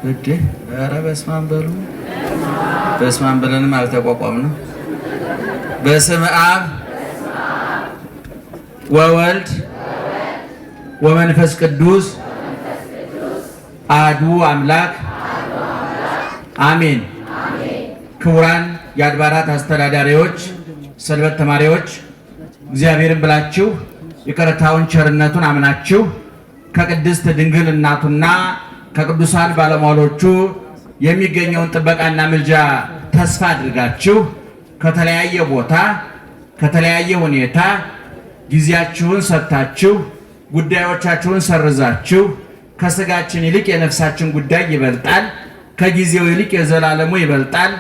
እዴ ኧረ በስመ አብ በሉ። በስመ አብ ብለንም አልተቋቋምንም። በስመ አብ ወወልድ ወመንፈስ ቅዱስ አሐዱ አምላክ አሜን። ክቡራን የአድባራት አስተዳዳሪዎች፣ ሰንበት ተማሪዎች እግዚአብሔርን ብላችሁ ይቅርታውን ቸርነቱን አምናችሁ ከቅድስት ድንግል እናቱና ከቅዱሳን ባለሟሎቹ የሚገኘውን ጥበቃና ምልጃ ተስፋ አድርጋችሁ ከተለያየ ቦታ ከተለያየ ሁኔታ ጊዜያችሁን ሰጥታችሁ ጉዳዮቻችሁን ሰርዛችሁ ከስጋችን ይልቅ የነፍሳችን ጉዳይ ይበልጣል፣ ከጊዜው ይልቅ የዘላለሙ ይበልጣል፣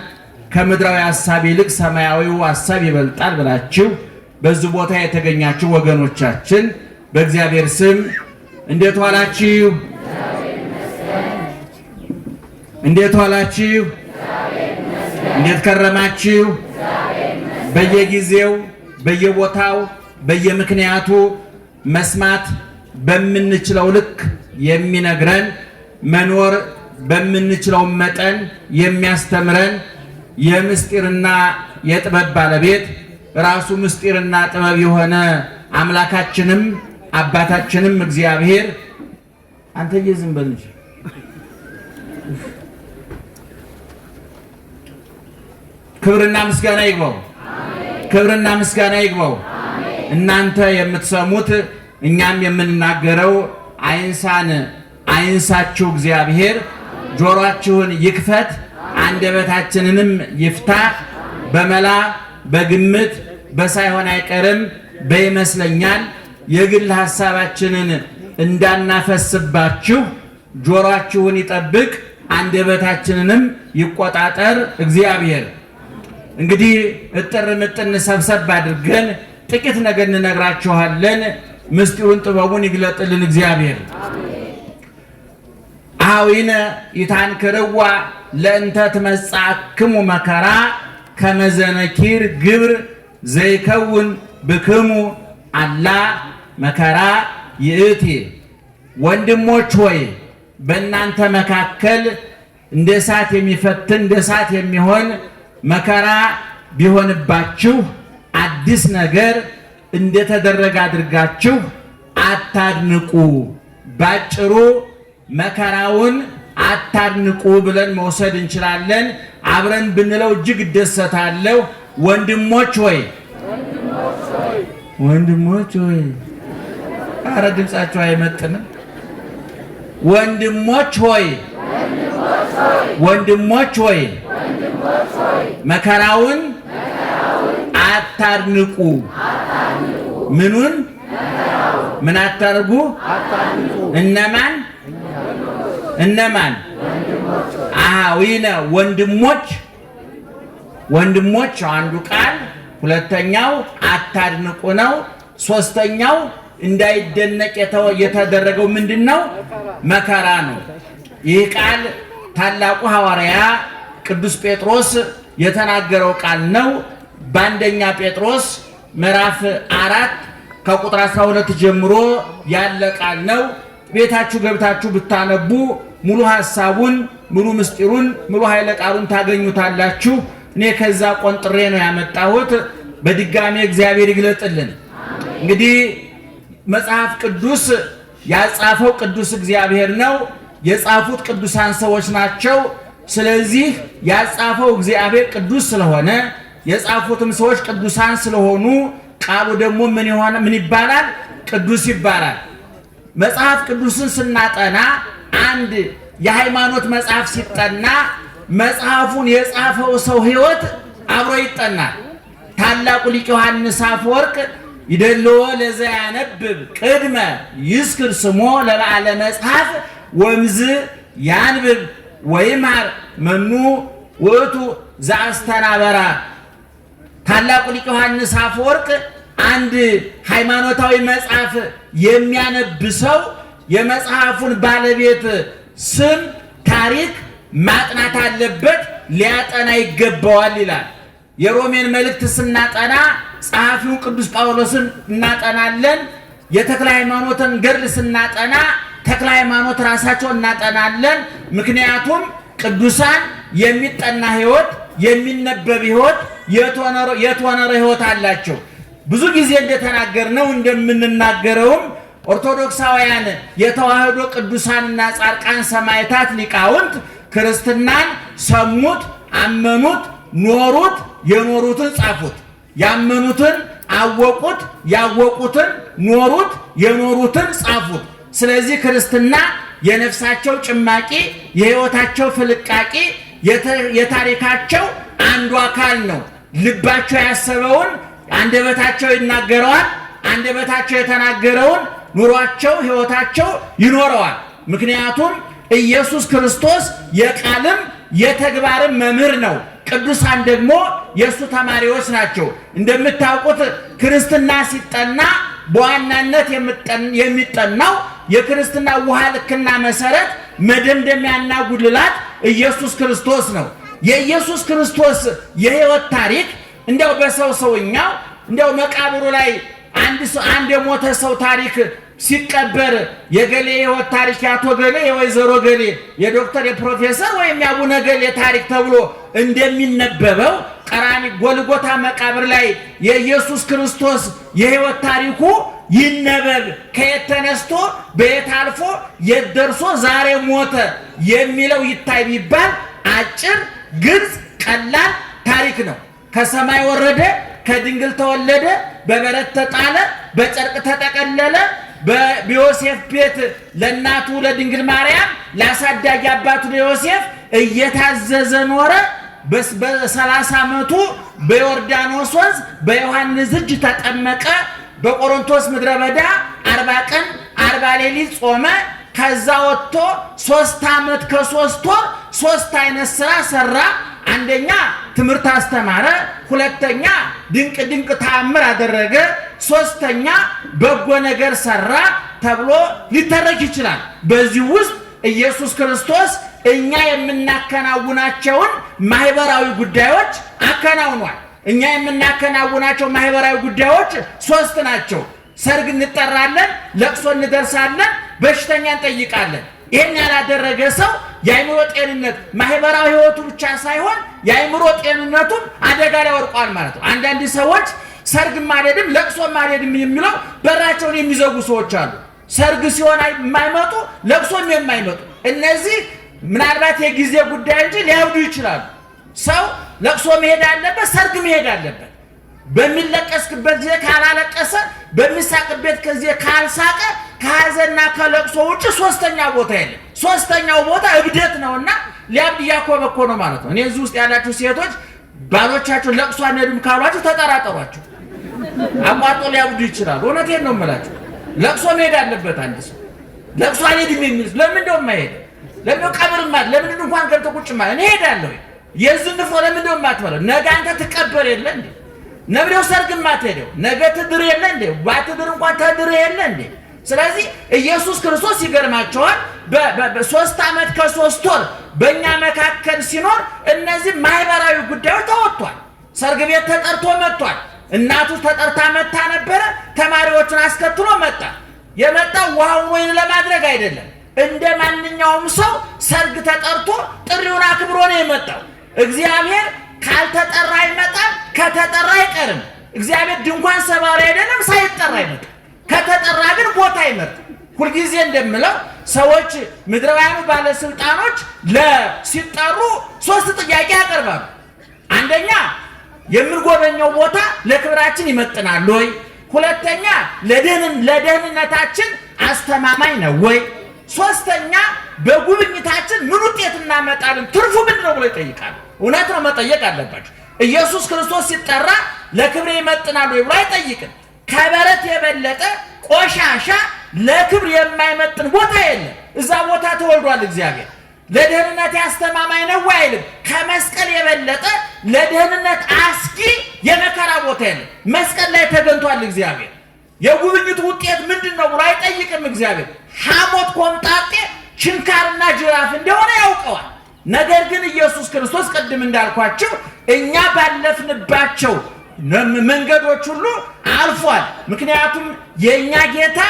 ከምድራዊ ሐሳብ ይልቅ ሰማያዊው ሐሳብ ይበልጣል ብላችሁ በዚህ ቦታ የተገኛችሁ ወገኖቻችን በእግዚአብሔር ስም እንዴት ዋላችሁ? እንዴት ዋላችሁ? እንዴት ከረማችሁ? በየጊዜው በየቦታው በየምክንያቱ መስማት በምንችለው ልክ የሚነግረን መኖር በምንችለው መጠን የሚያስተምረን የምስጢርና የጥበብ ባለቤት ራሱ ምስጢርና ጥበብ የሆነ አምላካችንም አባታችንም እግዚአብሔር አንተ ዝም በል እንጂ ክብርና ምስጋና ይግባው። ክብርና ምስጋና ይግባው። እናንተ የምትሰሙት እኛም የምንናገረው አይንሳችሁ እግዚአብሔር ጆሮአችሁን ይክፈት፣ አንደበታችንንም ይፍታ። በመላ በግምት በሳይሆን አይቀርም በይመስለኛል የግል ሐሳባችንን እንዳናፈስባችሁ ጆሮአችሁን ይጠብቅ፣ አንደበታችንንም ይቆጣጠር እግዚአብሔር። እንግዲህ እጥር ምጥን ሰብሰብ አድርገን ጥቂት ነገር እንነግራችኋለን። ምስጢሩን ጥበቡን ይግለጥልን እግዚአብሔር። አዊነ ይታንክርዋ ለእንተ ትመጻእክሙ መከራ ከመዘነኪር ግብር ዘይከውን ብክሙ አላ መከራ ይእቲ። ወንድሞች ሆይ በእናንተ መካከል እንደ እሳት የሚፈትን እንደ እሳት የሚሆን መከራ ቢሆንባችሁ አዲስ ነገር እንደተደረገ አድርጋችሁ አታድንቁ። ባጭሩ መከራውን አታድንቁ ብለን መውሰድ እንችላለን። አብረን ብንለው እጅግ እደሰታለሁ። ወንድሞች ሆይ ወንድሞች ሆይ፣ ኧረ ድምፃችሁ አይመጥንም። ወንድሞች ሆይ ወንድሞች ሆይ መከራውን አታድንቁ። ምኑን ምን አታርጉ? እነማን? አሃዊነ ወንድሞች። ወንድሞች አንዱ ቃል፣ ሁለተኛው አታድንቁ ነው። ሶስተኛው እንዳይደነቅ የተደረገው ምንድነው? መከራ ነው። ይህ ቃል ታላቁ ሐዋርያ ቅዱስ ጴጥሮስ የተናገረው ቃል ነው። በአንደኛ ጴጥሮስ ምዕራፍ 4 ከቁጥር 12 ጀምሮ ያለ ቃል ነው። ቤታችሁ ገብታችሁ ብታነቡ ሙሉ ሐሳቡን፣ ሙሉ ምስጢሩን፣ ሙሉ ኃይለ ቃሉን ታገኙታላችሁ። እኔ ከዛ ቆንጥሬ ነው ያመጣሁት። በድጋሚ እግዚአብሔር ይግለጥልን። እንግዲህ መጽሐፍ ቅዱስ ያጻፈው ቅዱስ እግዚአብሔር ነው። የጻፉት ቅዱሳን ሰዎች ናቸው። ስለዚህ ያጻፈው እግዚአብሔር ቅዱስ ስለሆነ የጻፉትም ሰዎች ቅዱሳን ስለሆኑ ቃሉ ደግሞ ምን ይባላል? ቅዱስ ይባላል። መጽሐፍ ቅዱስን ስናጠና አንድ የሃይማኖት መጽሐፍ ሲጠና መጽሐፉን የጻፈው ሰው ሕይወት አብሮ ይጠናል። ታላቁ ሊቅ ዮሐንስ አፈወርቅ ይደልዎ ለዘያነብብ ቅድመ ይስክር ስሞ ለበዓለ መጽሐፍ ወምዝ ያንብብ ወይማር መኑ ውእቱ ዘአስተናበራ። ታላቁ ሊቅ ዮሐንስ አፈወርቅ አንድ ሃይማኖታዊ መጽሐፍ የሚያነብ ሰው የመጽሐፉን ባለቤት ስም፣ ታሪክ ማጥናት አለበት፣ ሊያጠና ይገባዋል ይላል። የሮሜን መልእክት ስናጠና ጸሐፊው ቅዱስ ጳውሎስን እናጠናለን። የተክለ ሃይማኖትን ገድል ስናጠና ተክለ ሃይማኖት ራሳቸው እናጠናለን። ምክንያቱም ቅዱሳን የሚጠና ሕይወት የሚነበብ ሕይወት የተወነረ ሕይወት አላቸው። ብዙ ጊዜ እንደተናገርነው እንደምንናገረውም ኦርቶዶክሳውያን የተዋህዶ ቅዱሳንና ጻድቃን ሰማዕታት ሊቃውንት ክርስትናን ሰሙት፣ አመኑት፣ ኖሩት፣ የኖሩትን ጻፉት። ያመኑትን አወቁት፣ ያወቁትን ኖሩት፣ የኖሩትን ጻፉት። ስለዚህ ክርስትና የነፍሳቸው ጭማቂ፣ የሕይወታቸው ፍልቃቂ፣ የታሪካቸው አንዱ አካል ነው። ልባቸው ያሰበውን አንደበታቸው ይናገረዋል። አንደበታቸው የተናገረውን ኑሯቸው፣ ሕይወታቸው ይኖረዋል። ምክንያቱም ኢየሱስ ክርስቶስ የቃልም የተግባርም መምህር ነው። ቅዱሳን ደግሞ የእሱ ተማሪዎች ናቸው። እንደምታውቁት ክርስትና ሲጠና በዋናነት የሚጠናው የክርስትና ውሃ ልክና መሰረት መደምደሚያና ጉልላት ኢየሱስ ክርስቶስ ነው። የኢየሱስ ክርስቶስ የሕይወት ታሪክ እንዲያው በሰውኛው እንዲያው መቃብሩ ላይ አንድ የሞተ ሰው ታሪክ ሲቀበር የገሌ ሕይወት ታሪክ ያቶ ገሌ የወይዘሮ ገሌ የዶክተር የፕሮፌሰር ወይም ያቡነ ገሌ ታሪክ ተብሎ እንደሚነበበው ቀራኒ ጎልጎታ መቃብር ላይ የኢየሱስ ክርስቶስ የሕይወት ታሪኩ ይነበብ። ከየት ተነስቶ በየት አልፎ የት ደርሶ ዛሬ ሞተ የሚለው ይታይ ቢባል አጭር፣ ግልጽ፣ ቀላል ታሪክ ነው። ከሰማይ ወረደ፣ ከድንግል ተወለደ፣ በበረት ተጣለ፣ በጨርቅ ተጠቀለለ፣ በዮሴፍ ቤት ለእናቱ ለድንግል ማርያም ለአሳዳጊ አባቱ ለዮሴፍ እየታዘዘ ኖረ። በ30 ዓመቱ በዮርዳኖስ ወንዝ በዮሐንስ እጅ ተጠመቀ። በቆሮንቶስ ምድረ በዳ 40 ቀን 40 ሌሊት ጾመ። ከዛ ወጥቶ 3 ዓመት ከ3 ወር 3 አይነት ስራ ሰራ። አንደኛ ትምህርት አስተማረ፣ ሁለተኛ ድንቅ ተአምር አደረገ፣ ሶስተኛ በጎ ነገር ሰራ ተብሎ ሊተረክ ይችላል። በዚህ ውስጥ ኢየሱስ ክርስቶስ እኛ የምናከናውናቸውን ማህበራዊ ጉዳዮች አከናውኗል። እኛ የምናከናውናቸው ማህበራዊ ጉዳዮች 3 ናቸው። ሰርግ እንጠራለን፣ ለቅሶ እንደርሳለን፣ በሽተኛ እንጠይቃለን። ይሄን ያላደረገ ሰው የአእምሮ ጤንነት ማህበራዊ ህይወቱ ብቻ ሳይሆን የአእምሮ ጤንነቱም አደጋ ላይ ወድቋል ማለት ነው። አንዳንድ ሰዎች ሰርግ ማለድም ለቅሶ ማለድም የሚለው በራቸውን የሚዘጉ ሰዎች አሉ። ሰርግ ሲሆን የማይመጡ ለቅሶም የማይመጡ እነዚህ ምናልባት የጊዜ ጉዳይ እንጂ ሊያብዱ ይችላሉ። ሰው ለቅሶ መሄድ አለበት፣ ሰርግ መሄድ አለበት። በሚለቀስበት ጊዜ ካላለቀሰ፣ በሚሳቅበት ጊዜ ካልሳቀ ከሐዘንና ከለቅሶ ውጭ ሶስተኛ ቦታ የለም። ሶስተኛው ቦታ እብደት ነውና ሊያብድ እያኮበኮ ነው ማለት ነው። እኔ እዚህ ውስጥ ያላችሁ ሴቶች ባሎቻችሁ ለቅሶ አንሄድም ካሏችሁ ተጠራጠሯቸው። አቋርጦ ሊያብዱ ይችላሉ። እውነቴን ነው የምላችሁ። ለቅሶ መሄድ አለበት። አንድ ሰው ለቅሶ አልሄድም የሚል ለምን እንደው የማይሄድ ለምን ቀብር ማለት ለምን እንኳን ገብቶ ቁጭ ማለት እኔ እሄዳለሁ የዚህ ንፎ ለምን እንደው የማትበለው ነገ አንተ ትቀበር የለ እንዴ? ነብሬው ሰርግ ማትሄደው ነገ ትድር የለ እንዴ? ባትድር እንኳን ተድር የለ እንዴ? ስለዚህ ኢየሱስ ክርስቶስ ይገርማቸዋል። በ3 ዓመት ከ3 ወር በእኛ መካከል ሲኖር እነዚህ ማህበራዊ ጉዳዮች ተወጥቷል። ሰርግ ቤት ተጠርቶ መጥቷል። እናቱ ተጠርታ መጣ ነበረ። ተማሪዎቹን አስከትሎ መጣ። የመጣው ውሃውን ወይን ለማድረግ አይደለም። እንደ ማንኛውም ሰው ሰርግ ተጠርቶ ጥሪውን አክብሮ ነው የመጣው። እግዚአብሔር ካልተጠራ አይመጣም፣ ከተጠራ አይቀርም። እግዚአብሔር ድንኳን ሰባሪ አይደለም፣ ሳይጠራ አይመጣም። ከተጠራ ግን ቦታ አይመርጥም። ሁልጊዜ እንደምለው ሰዎች ምድራውያኑ ባለስልጣኖች ሲጠሩ 3 ጥያቄ ያቀርባሉ። አንደኛ የምንጎበኘው ቦታ ለክብራችን ይመጥናል ወይ? ሁለተኛ ለደህንነታችን አስተማማኝ ነው ወይ? ሶስተኛ በጉብኝታችን ምን ውጤት እናመጣለን፣ ትርፉ ምንድን ነው ብሎ ይጠይቃሉ። እውነት ነው፣ መጠየቅ አለባቸው። ኢየሱስ ክርስቶስ ሲጠራ ለክብሬ ይመጥናል ወይ ብሎ አይጠይቅም። ከበረት የበለጠ ቆሻሻ ለክብር የማይመጥን ቦታ የለም። እዛ ቦታ ተወልዷል እግዚአብሔር። ለደህንነት አስተማማኝ ነው አይልም። ከመስቀል የበለጠ ለደህንነት አስጊ የመከራ ቦታ የለም። መስቀል ላይ ተገኝቷል እግዚአብሔር። የጉብኝቱ ውጤት ምንድን ነው ብሎ አይጠይቅም እግዚአብሔር። ሐሞት፣ ኮምጣጤ፣ ችንካርና ጅራፍ እንደሆነ ያውቀዋል። ነገር ግን ኢየሱስ ክርስቶስ ቅድም እንዳልኳቸው እኛ ባለፍንባቸው መንገዶች ሁሉ አልፏል። ምክንያቱም የኛ ጌታ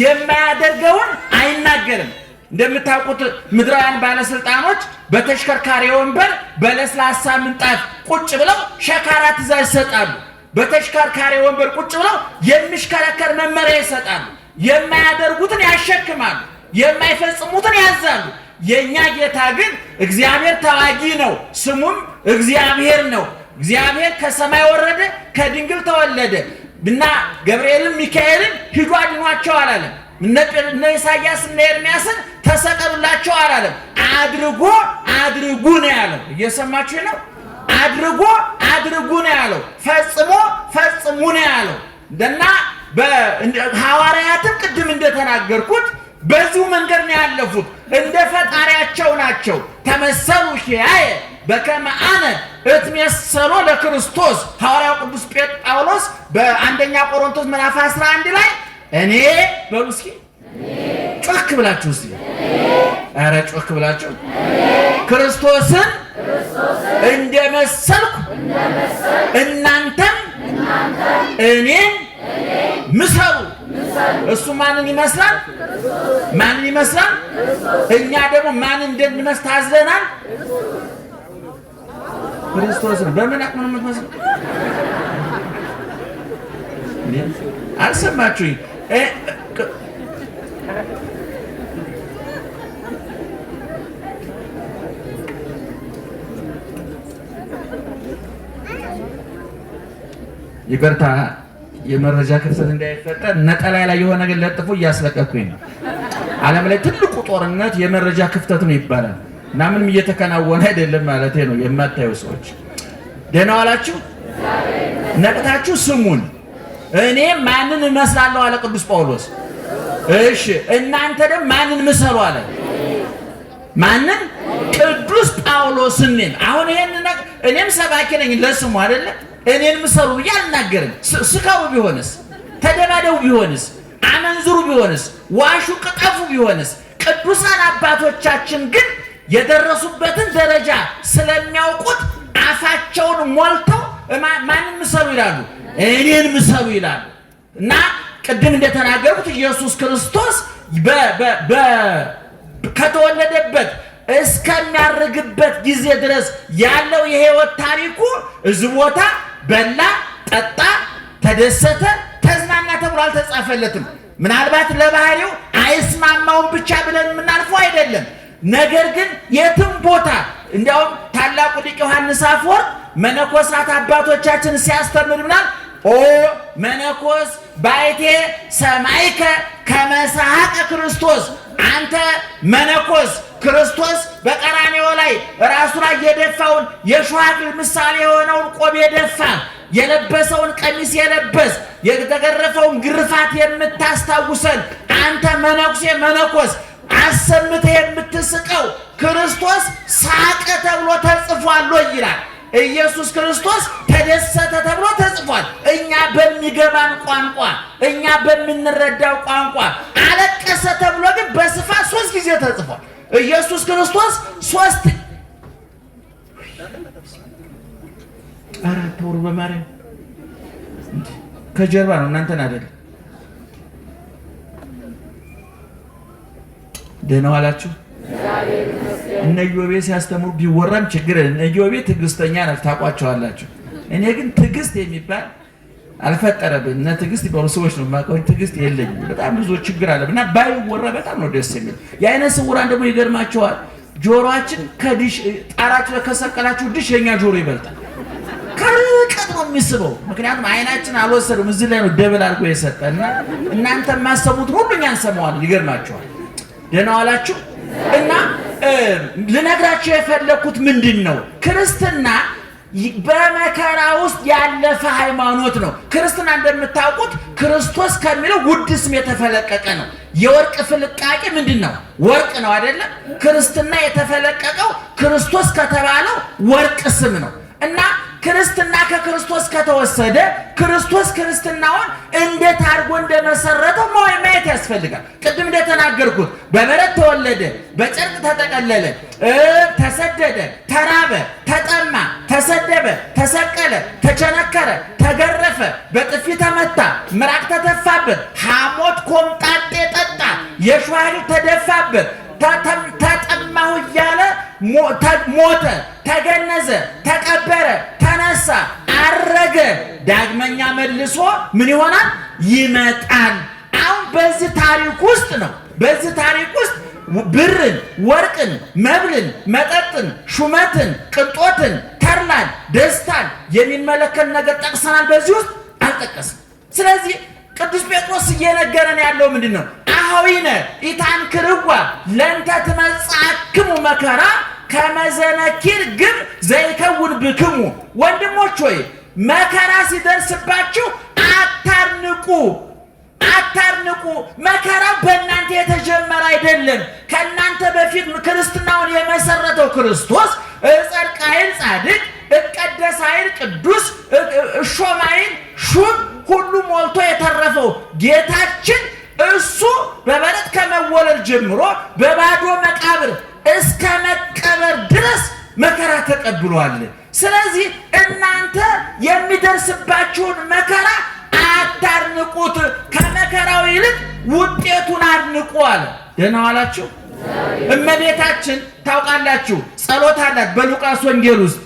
የማያደርገውን አይናገርም። እንደምታውቁት ምድራውያን ባለስልጣኖች በተሽከርካሪ ወንበር በለስላሳ ምንጣፍ ቁጭ ብለው ሸካራ ትእዛዝ ይሰጣሉ። በተሽከርካሪ ወንበር ቁጭ ብለው የሚሽከረከር መመሪያ ይሰጣሉ። የማያደርጉትን ያሸክማሉ፣ የማይፈጽሙትን ያዛሉ። የኛ ጌታ ግን እግዚአብሔር ተዋጊ ነው፣ ስሙም እግዚአብሔር ነው። እግዚአብሔር ከሰማይ ወረደ፣ ከድንግል ተወለደ እና ገብርኤልን ሚካኤልን ሂዱ አድኗቸው አላለም። እነ ኢሳያስ እነ ኤርምያስን ተሰቀሉላቸው አላለም። አድርጉ ነው ያለው። እየሰማችሁ ነው? አድርጉ ነው ያለው። ፈጽሙ ነው ያለው እና ሐዋርያትም ቅድም እንደተናገርኩት በዚሁ መንገድ ነው ያለፉት። እንደ ፈጣሪያቸው ናቸው። ተመሰሉ ኪያየ በከመ አነ እትሜሰሎ ለክርስቶስ። ሐዋርያው ቅዱስ ጳውሎስ በአንደኛ ቆሮንቶስ ምዕራፍ 11 ላይ እኔ በሉ እስኪ ጮክ ብላችሁ እስኪ ኧረ ጮክ ብላችሁ ክርስቶስን እንደመሰልኩ እናንተም እኔን ምሰሉ። እሱ ማንን ይመስላል? ማንን ይመስላል? እኛ ደግሞ ማንን እንደምንመስል ታዝለናል። ክርስቶስን በምን አቅም ነው የምትመስለው? አልሰማችሁኝ? ይቅርታ፣ የመረጃ ክፍተት እንዳይፈጠር ነጠላ ላይ የሆነ ነገር ለጥፎ እያስለቀኩኝ ነው። ዓለም ላይ ትልቁ ጦርነት የመረጃ ክፍተት ነው ይባላል እና ምንም እየተከናወነ አይደለም ማለት ነው። የማታዩ ሰዎች ደህና ዋላችሁ? ነቅታችሁ ስሙን። እኔ ማንን እመስላለሁ አለ ቅዱስ ጳውሎስ። እሺ እናንተ ደግሞ ማንን ምሰሉ አለ? ማንን? ቅዱስ ጳውሎስን። አሁን እኔም ሰባኪ ነኝ ለስሙ አይደለ? እኔን ምሰሉ ብዬ አልናገርም። ስካሩ ቢሆንስ፣ ተደባደቡ ቢሆንስ፣ አመንዝሩ ቢሆንስ፣ ዋሹ ቅጠፉ ቢሆንስ፣ ቅዱሳን አባቶቻችን ግን የደረሱበትን ደረጃ ስለሚያውቁት አፋቸውን ሞልተው ማንን ምሰሉ ይላሉ? እኔን ምሰሉ ይላሉ። እና ቅድም እንደተናገሩት ኢየሱስ ክርስቶስ ከተወለደበት እስከሚያርግበት ጊዜ ድረስ ያለው የሕይወት ታሪኩ እዚህ ቦታ በላ፣ ጠጣ፣ ተደሰተ፣ ተዝናና ተብሎ አልተጻፈለትም። ምናልባት ለባህሪው አይስማማውን ብቻ ብለን የምናልፈው አይደለም። ነገር ግን የትም ቦታ እንዲያውም ታላቁ ሊቅ ዮሐንስ አፈወርቅ መነኮሳት አባቶቻችን ሲያስተምር ምናል ኦ መነኮስ ባይቴ ሰማይከ ከመሳሐቀ ክርስቶስ፣ አንተ መነኮስ ክርስቶስ በቀራንዮ ላይ ራሱ ላይ የደፋውን የሾህ ምሳሌ የሆነውን ቆብ የደፋ የለበሰውን ቀሚስ የለበስ የተገረፈውን ግርፋት የምታስታውሰን አንተ መነኩሴ መነኮስ አሰምተህ የምትስቀው ክርስቶስ ሳቀ ተብሎ ተጽፏል ይላል። ኢየሱስ ክርስቶስ ተደሰተ ተብሎ ተጽፏል። እኛ በሚገባን ቋንቋ፣ እኛ በምንረዳው ቋንቋ። አለቀሰ ተብሎ ግን በስፋት 3 ጊዜ ተጽፏል። ኢየሱስ ክርስቶስ 3 4 ወር በማርያም ከጀርባ ነው እናንተን አይደለም። ደህና ዋላችሁ? እነ ኢዮቤ ሲያስተምሩ ቢወራም ችግር የለም። እነ ኢዮቤ ትዕግስተኛ ናቸው፣ ታውቋቸዋላችሁ። እኔ ግን ትዕግስት የሚባል አልፈጠረብኝ። እነ ትዕግስት ይባሉ ሰዎች ነው የማውቀው፣ ትዕግስት የለኝም። በጣም ብዙ ችግር አለ እና ባይወራ በጣም ነው ደስ የሚል። የዓይነ ስውራን ደግሞ ይገርማቸዋል። ጆሮአችን ከዲሽ ጣራችሁ ከሰቀላችሁ ዲሽ የኛ ጆሮ ይበልጣል። ከርቀት ነው የሚስበው። ምክንያቱም አይናችን አልወሰደም፣ እዚህ ላይ ነው ደብል አድርጎ የሰጠና እናንተ የማሰሙት ሁሉ እኛን ሰማዋል። ይገርማቸዋል። ደህና ዋላችሁ? እና ልነግራችሁ የፈለኩት ምንድን ነው? ክርስትና በመከራ ውስጥ ያለፈ ሃይማኖት ነው። ክርስትና እንደምታውቁት ክርስቶስ ከሚለው ውድ ስም የተፈለቀቀ ነው። የወርቅ ፍልቃቄ ምንድን ነው? ወርቅ ነው አይደለም? ክርስትና የተፈለቀቀው ክርስቶስ ከተባለው ወርቅ ስም ነው እና ክርስትና ከክርስቶስ ከተወሰደ ክርስቶስ ክርስትናውን እንዴት አድርጎ እንደመሰረተው ማየት ያስፈልጋል። ቅድም እንደተናገርኩት በበረት ተወለደ፣ በጨርቅ ተጠቀለለ፣ ተሰደደ፣ ተራበ፣ ተጠማ፣ ተሰደበ፣ ተሰቀለ፣ ተቸነከረ፣ ተገረፈ፣ በጥፊ ተመታ፣ ምራቅ ተተፋበት፣ ሐሞት ኮምጣጤ ጠጣ፣ የሸዋል ተደፋበት፣ ተጠማሁ እያለ ሞተ፣ ተገነዘ፣ ተቀበረ፣ ተነሳ፣ አረገ። ዳግመኛ መልሶ ምን ይሆናል? ይመጣል። አሁን በዚህ ታሪክ ውስጥ ነው። በዚህ ታሪክ ውስጥ ብርን፣ ወርቅን፣ መብልን፣ መጠጥን፣ ሹመትን፣ ቅንጦትን፣ ተድላን፣ ደስታን የሚመለከት ነገር ጠቅሰናል። በዚህ ውስጥ አልጠቀስም። ስለዚህ ቅዱስ ጴጥሮስ እየነገረን ያለው ምንድን ነው? አኀዊነ ኢታንክርዋ ለእንተ ትመጽአክሙ መከራ ከመ ዘነኪር ግብር ዘይከውን ብክሙ። ወንድሞች ሆይ መከራ ሲደርስባችሁ አታርንቁ። መከራው በእናንተ የተጀመረ አይደለም። ከእናንተ በፊት ክርስትናውን የመሰረተው ክርስቶስ እጸድቅ ኃይል ጻድቅ፣ እቀደስ ኃይል ቅዱስ፣ እሾም ኃይል ሹም ሁሉ ሞልቶ የተረፈው ጌታችን እሱ በበረት ከመወለድ ጀምሮ በባዶ መቃብር እስከ መቀበር ድረስ መከራ ተቀብሏል። ስለዚህ እናንተ የሚደርስባችሁን መከራ አታርንቁት፣ ከመከራው ይልቅ ውጤቱን አድንቁ አለ። ደህና ዋላችሁ። እመቤታችን ታውቃላችሁ ጸሎት አላት በሉቃስ ወንጌል ውስጥ።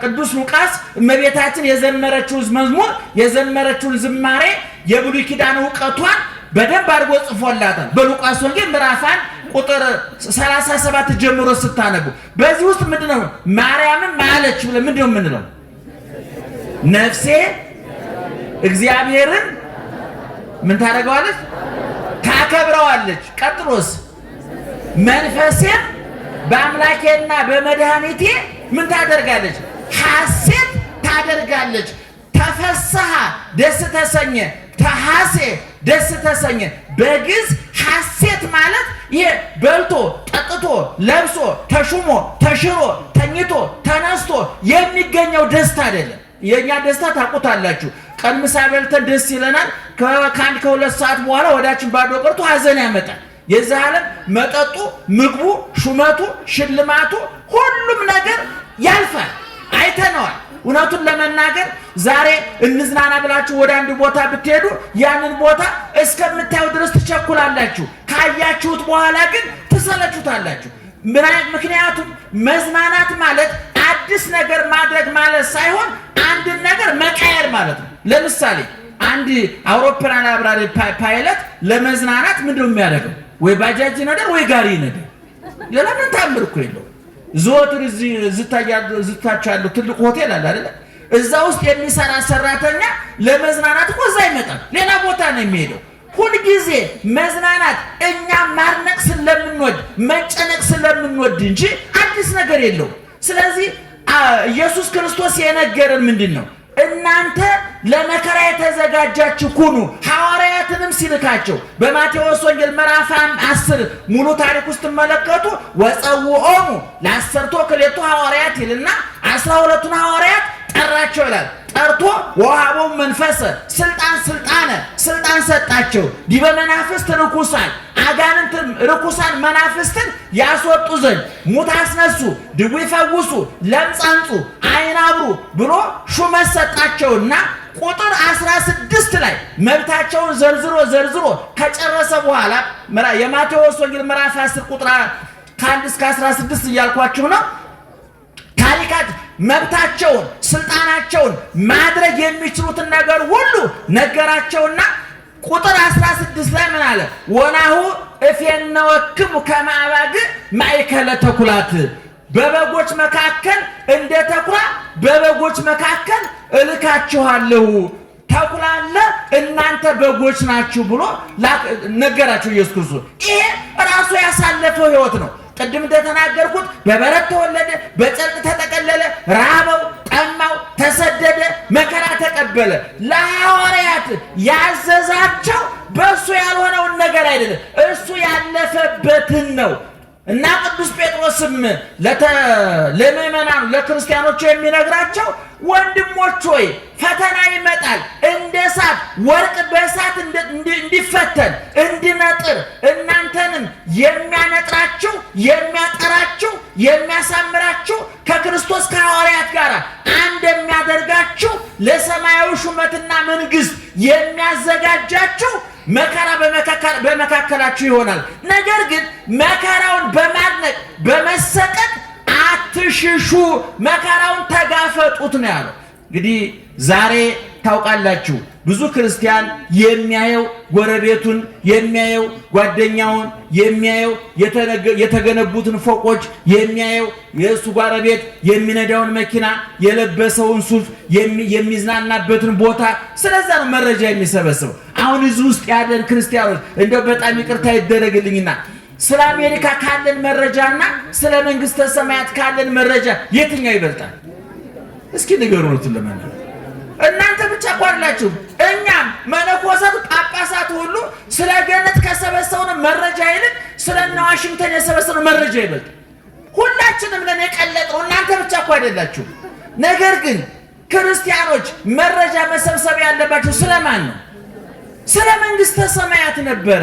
ቅዱስ ሉቃስ እመቤታችን የዘመረችውን መዝሙር የዘመረችውን ዝማሬ የብሉይ ኪዳን ዕውቀቷን በደንብ አድርጎ ጽፎላታል። በሉቃስ ወንጌል ምዕራፍ 1 ቁጥር 37 ጀምሮ ስታነቡ በዚህ ውስጥ ምንድነው ማርያምን ማለች ብለን ምንድነው የምንለው? ነፍሴ እግዚአብሔርን ምን ታደርገዋለች? ታከብረዋለች። ቀጥሎስ መንፈሴም በአምላኬና በመድኃኒቴ ምን ታደርጋለች? ሐሴት ታደርጋለች። ተፈስሐ ደስ ተሰኘ፣ ተሐሴ ደስ ተሰኘ። በግዕዝ ሐሴት ማለት ይሄ በልቶ ጠጥቶ ለብሶ ተሹሞ ተሽሮ ተኝቶ ተነስቶ የሚገኘው ደስታ አይደለም። የኛ ደስታ ታውቁታላችሁ። ቀን ምሳ በልተን ደስ ይለናል። ከአንድ ከሁለት ሰዓት በኋላ ወዳችን ባዶ ቀርቶ ሐዘን ያመጣል። የዚህ ዓለም መጠጡ፣ ምግቡ፣ ሹመቱ፣ ሽልማቱ ሁሉም ነገር ያልፋል። አይተነዋል። እውነቱን ለመናገር ዛሬ እንዝናና ብላችሁ ወደ አንድ ቦታ ብትሄዱ ያንን ቦታ እስከምታዩ ድረስ ትቸኩላላችሁ። ካያችሁት በኋላ ግን ትሰለቹታላችሁ። ምክንያቱም መዝናናት ማለት አዲስ ነገር ማድረግ ማለት ሳይሆን አንድን ነገር መቀየር ማለት ነው። ለምሳሌ አንድ አውሮፕላን አብራሪ ፓይለት ለመዝናናት ምንድነው የሚያደርገው? ወይ ባጃጅ ይነዳል ወይ ጋሪ ይነዳል። ሌላ ምን ታምር እኮ የለው። ዘወትር ዝታችሁ ያለው ትልቅ ሆቴል አለ አይደል? እዛ ውስጥ የሚሰራ ሰራተኛ ለመዝናናት እኮ እዛ ይመጣል። ሌላ ቦታ ነው የሚሄደው። ሁልጊዜ መዝናናት እኛ ማርነቅ ስለምንወድ መጨነቅ ስለምንወድ እንጂ አዲስ ነገር የለው። ስለዚህ ኢየሱስ ክርስቶስ የነገረን ምንድን ነው? እናንተ ለመከራ የተዘጋጃችሁ ሁኑ። ሐዋርያትንም ሲልካቸው በማቴዎስ ወንጌል ምዕራፍ 10 ሙሉ ታሪክ ውስጥ ተመለከቱ። ወጸውዖሙ ለአሰርቶ ክሌቱ ሐዋርያት ይልና 12ቱን ሐዋርያት ጠራቸው ይላል። ጠርቶ ወሀቦሙ መንፈሰ ስልጣን ሰጣቸው። ዲበ መናፍስት ርኩሳን አጋንንት ርኩሳን መናፍስትን ያስወጡ ዘንድ ሙት አስነሱ፣ ድውይ ፈውሱ፣ ለምጽ አንጹ፣ ዓይን አብሩ ብሎ ሹመት ሰጣቸውና ቁጥር 16 ላይ መብታቸውን ዘርዝሮ ከጨረሰ በኋላ የማቴዎስ ወንጌል ምዕራፍ 10 ቁጥር ከ1 እስከ 16 እያልኳችሁ ነው። ታሪካት መብታቸውን ስልጣናቸውን ማድረግ የሚችሉትን ነገር ሁሉ ነገራቸውና ቁጥር 16 ላይ ምን አለ? ወናሁ እፌነወክሙ ከመ አባግዕ ማእከለ ተኩላት፣ በበጎች መካከል እንደ ተኩላ በበጎች መካከል እልካችኋለሁ። ተኩላ አለ፣ እናንተ በጎች ናችሁ ብሎ ነገራቸው ኢየሱስ ክርስቶስ። ይሄ ራሱ ያሳለፈው ሕይወት ነው። ቅድም እንደተናገርኩት በበረት ተወለደ፣ በጨርቅ ተጠቀለለ፣ ራበው፣ ጠማው፣ ተሰደደ፣ መከራ ተቀበለ። ለሐዋርያት ያዘዛቸው በእሱ ያልሆነውን ነገር አይደለም፣ እሱ ያለፈበትን ነው። እና ቅዱስ ጴጥሮስም ለምእመናኑ ለክርስቲያኖቹ የሚነግራቸው ወንድሞች ሆይ ፈተና ይመጣል፣ እንደ እሳት ወርቅ በእሳት እንዲፈተን እንዲነጥር እናንተንም የሚያነጥራችሁ የሚያጠራችሁ የሚያሳምራችሁ ከክርስቶስ ከሐዋርያት ጋር አንድ የሚያደርጋችሁ ለሰማያዊ ሹመትና መንግስት የሚያዘጋጃችሁ መከራ በመካከላችሁ ይሆናል። ነገር ግን መከራውን በማድነቅ በመሰቀቅ አትሽሹ፣ መከራውን ተጋፈጡት ነው ያለው። እንግዲህ ዛሬ ታውቃላችሁ ብዙ ክርስቲያን የሚያየው ጎረቤቱን፣ የሚያየው ጓደኛውን፣ የሚያየው የተገነቡትን ፎቆች፣ የሚያየው የእሱ ጎረቤት የሚነዳውን መኪና፣ የለበሰውን ሱፍ፣ የሚዝናናበትን ቦታ፣ ስለዛ ነው መረጃ የሚሰበስበው። አሁን እዚህ ውስጥ ያለን ክርስቲያኖች እንደው በጣም ይቅርታ ይደረግልኝና ስለ አሜሪካ ካለን መረጃና ስለ መንግስተ ሰማያት ካለን መረጃ የትኛው ይበልጣል? እስኪ ንገሩት ለማለት እናንተ ብቻ ቋላችሁ እኛም መነኮሳቱ ጳጳሳቱ ሁሉ ስለ ገነት ከሰበሰቡን መረጃ ይልቅ ስለና ዋሽንግተን የሰበሰቡን መረጃ ይበልጥ። ሁላችንም ለኔ ቀለጠው እናንተ ብቻ እኮ አይደላችሁ። ነገር ግን ክርስቲያኖች መረጃ መሰብሰብ ያለባቸው ስለማን ነው? ስለ መንግስተ ሰማያት ነበረ።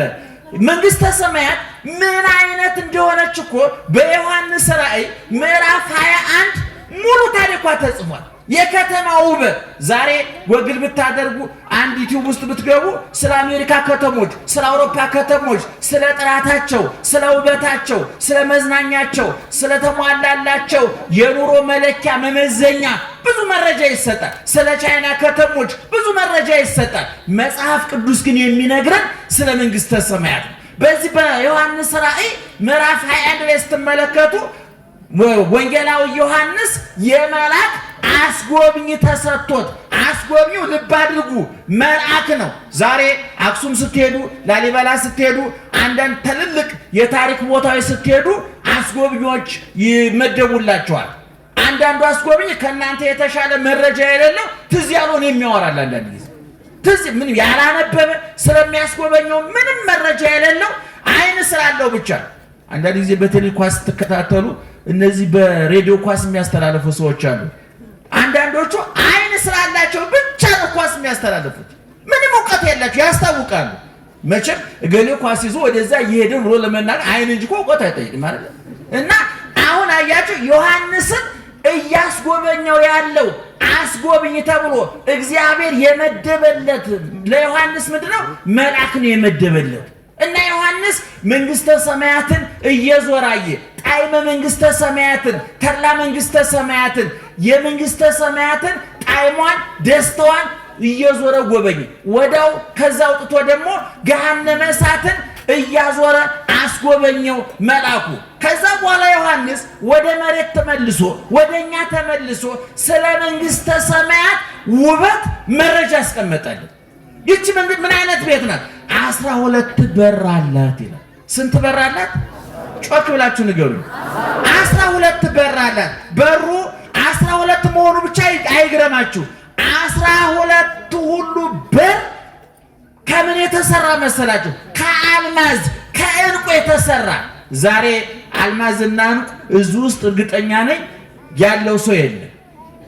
መንግስተ ሰማያት ምን አይነት እንደሆነች እኮ በዮሐንስ ራእይ ምዕራፍ 21 ሙሉ ታሪኳ ተጽፏል። የከተማ ውበት ዛሬ ጎግል ብታደርጉ አንድ ዩቲዩብ ውስጥ ብትገቡ ስለ አሜሪካ ከተሞች፣ ስለ አውሮፓ ከተሞች፣ ስለ ጥራታቸው፣ ስለ ውበታቸው፣ ስለ መዝናኛቸው፣ ስለ ተሟላላቸው የኑሮ መለኪያ መመዘኛ ብዙ መረጃ ይሰጣል። ስለ ቻይና ከተሞች ብዙ መረጃ ይሰጣል። መጽሐፍ ቅዱስ ግን የሚነግረን ስለ መንግስተ ሰማያት። በዚህ በዮሐንስ ራእይ ምዕራፍ 21 ላይ ስትመለከቱ ወንጌላዊ ዮሐንስ የመልአክ አስጎብኝ ተሰጥቶት፣ አስጎብኚው ልብ አድርጉ መልአክ ነው። ዛሬ አክሱም ስትሄዱ፣ ላሊበላ ስትሄዱ፣ አንዳንድ ትልልቅ የታሪክ ቦታዎች ስትሄዱ አስጎብኚዎች ይመደቡላቸዋል። አንዳንዱ አስጎብኝ ከእናንተ የተሻለ መረጃ የሌለው ትዝ ያለውን የሚያወራል። አንዳንድ ጊዜ ትዝ ምን ያላነበበ ስለሚያስጎበኘው ምንም መረጃ የሌለው አይን ስላለው ብቻ። አንዳንድ ጊዜ በቴሌ ኳስ ስትከታተሉ እነዚህ በሬዲዮ ኳስ የሚያስተላልፉ ሰዎች አሉ። አንዳንዶቹ አይን ስላላቸው ብቻ ነው ኳስ የሚያስተላልፉት። ምንም እውቀት የላቸው ያስታውቃሉ። መቼም እገሌ ኳስ ይዞ ወደዛ እየሄደ ብሎ ለመናገር አይን እንጂ እውቀት አይጠይቅም ማለት ነው። እና አሁን አያችሁ ዮሐንስን እያስጎበኘው ያለው አስጎብኝ ተብሎ እግዚአብሔር የመደበለት ለዮሐንስ ምንድነው መልአክ ነው የመደበለት። እና ዮሐንስ መንግስተ ሰማያትን እየዞራየ ጣዕመ መንግስተ ሰማያትን፣ ተድላ መንግስተ ሰማያትን፣ የመንግስተ ሰማያትን ጣዕሟን፣ ደስታዋን እየዞረ ጎበኘ። ወዳው ከዛ አውጥቶ ደግሞ ገሃነመ እሳትን እያዞረ አስጎበኘው መልአኩ። ከዛ በኋላ ዮሐንስ ወደ መሬት ተመልሶ ወደኛ ተመልሶ ስለ መንግስተ ሰማያት ውበት መረጃ አስቀመጠልን። ይህች መንግስት ምን አይነት ቤት ናት? 12 በር አላት ይላል። ስንት በር አላት? ጮክ ብላችሁ ንገሩኝ። 12 በር አላት። በሩ 12 መሆኑ ብቻ አይግረማችሁ። 12 ሁሉ በር ከምን የተሰራ መሰላችሁ? ከአልማዝ ከዕንቁ የተሰራ። ዛሬ አልማዝና ዕንቁ እዚህ ውስጥ እርግጠኛ ነኝ ያለው ሰው የለም።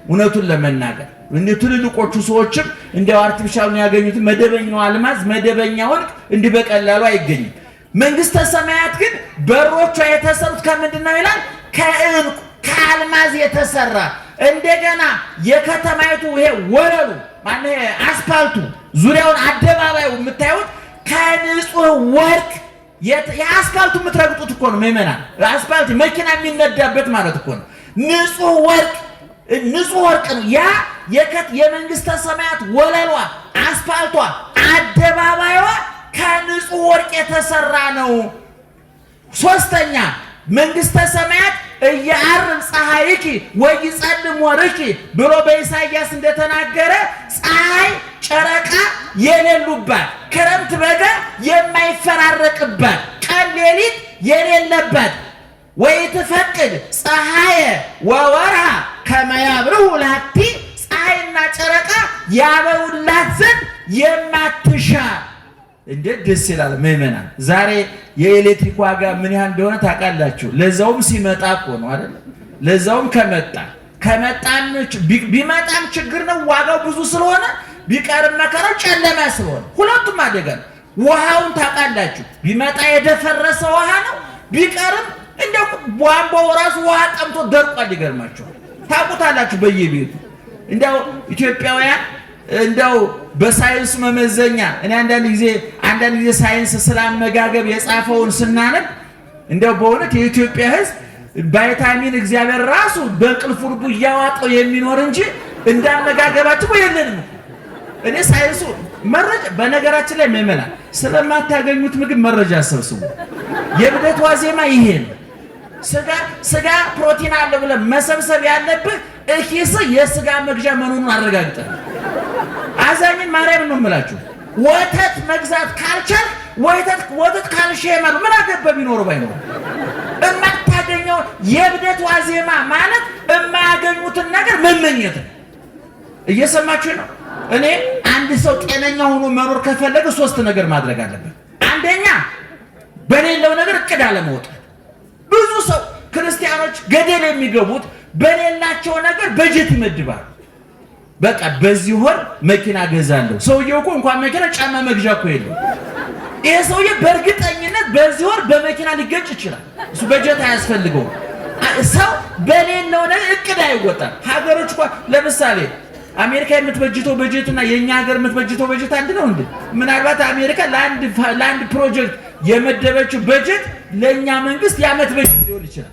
እውነቱን ለመናገር እንደ ትልልቆቹ ሰዎችም እንደው አርቲፊሻል ነው ያገኙት። መደበኛው አልማዝ መደበኛው ዕንቁ እንዲህ በቀላሉ አይገኝም። መንግስተ ሰማያት ግን በሮቿ የተሰሩት ከምንድን ነው ይላል? ከዕንቁ ከአልማዝ የተሰራ። እንደገና የከተማይቱ ይሄ ወለሉ ማነው አስፋልቱ ዙሪያውን አደባባዩ የምታዩት ከንጹህ ወርቅ የአስፋልቱ የምትረግጡት እኮ ነው ምዕመናን። አስፋልት መኪና የሚነዳበት ማለት እኮ ነው። ንጹህ ወርቅ ነው ያ የመንግስተ ሰማያት ወለሏ፣ አስፋልቷ፣ አደባባይዋ ከንጹህ ወርቅ የተሰራ ነው። ሶስተኛ መንግስተ ሰማያት እያርም ፀሐይኪ ወይጸልም ወርቂ ብሎ በኢሳይያስ እንደተናገረ ፀሐይ ጨረቃ የሌሉባት፣ ክረምት በጋ የማይፈራረቅባት፣ ቀን ሌሊት የሌለባት ወይትፈቅድ ፀሐየ ወወርሃ ከመ ያብርሁ ላቲ ፀሐይና ጨረቃ ያበሩላት ዘንድ የማትሻ። እንዴት ደስ ይላል ምዕመናን። ዛሬ የኤሌክትሪክ ዋጋ ምን ያህል እንደሆነ ታውቃላችሁ? ለዛውም ሲመጣ እኮ ነው አይደል? ለዛውም ቢመጣም ችግር ነው። ዋጋው ብዙ ስለሆነ ቢቀርም መከራው ጨለማ ስለሆነ ሁለቱም አደጋ ነው። ውሃውን ታውቃላችሁ? ቢመጣ የደፈረሰ ውሃ ነው፣ ቢቀርም እንደው ቧንቧው ራሱ ውሃ ጠምቶ ደርቋል። ይገርማቸዋል። ታውቁታላችሁ በየቤቱ እንደው ኢትዮጵያውያን እንደው በሳይንስ መመዘኛ እኔ አንዳንድ ጊዜ ሳይንስ ስላመጋገብ የጻፈውን ስናነብ እንደው በእውነት የኢትዮጵያ ሕዝብ ቫይታሚን እግዚአብሔር ራሱ በእንቅልፍ ልቡ እያዋጠው የሚኖር እንጂ እንዳመጋገባችሁ የለንም። እኔ ሳይንሱ መረጃ በነገራችን ላይ መመላ ስለማታገኙት ምግብ መረጃ ሰብስቡ። የብደት ዋዜማ ይሄ ነው። ስጋ ፕሮቲን አለ ብለን መሰብሰብ ያለብህ እኪስ የስጋ መግዣ መሆኑን አረጋግጠን። አዛኝን ማርያም ነው የምላችሁ። ወተት መግዛት ካልቻል ወተት ካልሸመሩ ምን አገባ ቢኖር ባይኖር እማታገኘው የብደት ዋዜማ ማለት የማያገኙትን ነገር መመኘት። እየሰማችሁ ነው? እኔ አንድ ሰው ጤነኛ ሆኖ መኖር ከፈለገ 3 ነገር ማድረግ አለበት። አንደኛ በሌለው ነገር እቅድ አለመውጣት። ብዙ ሰው ክርስቲያኖች ገደል የሚገቡት በሌላቸው ነገር በጀት ይመድባሉ። በቃ በዚህ ወር መኪና ገዛለሁ። ሰውየው እኮ እንኳን መኪና ጫማ መግዣ እኮ የለው። ይሄ ሰውዬ በእርግጠኝነት በዚህ ወር በመኪና ሊገጭ ይችላል። እሱ በጀት አያስፈልገውም። ሰው በሌለው ነገር እቅድ አይወጣም። ሀገሮች እኮ ለምሳሌ አሜሪካ የምትበጅተው በጀትና የኛ ሀገር የምትበጅተው በጀት አንድ ነው እንዴ? ምናልባት አሜሪካ ለአንድ ፕሮጀክት የመደበችው በጀት ለኛ መንግስት የዓመት በጀት ሊሆን ይችላል።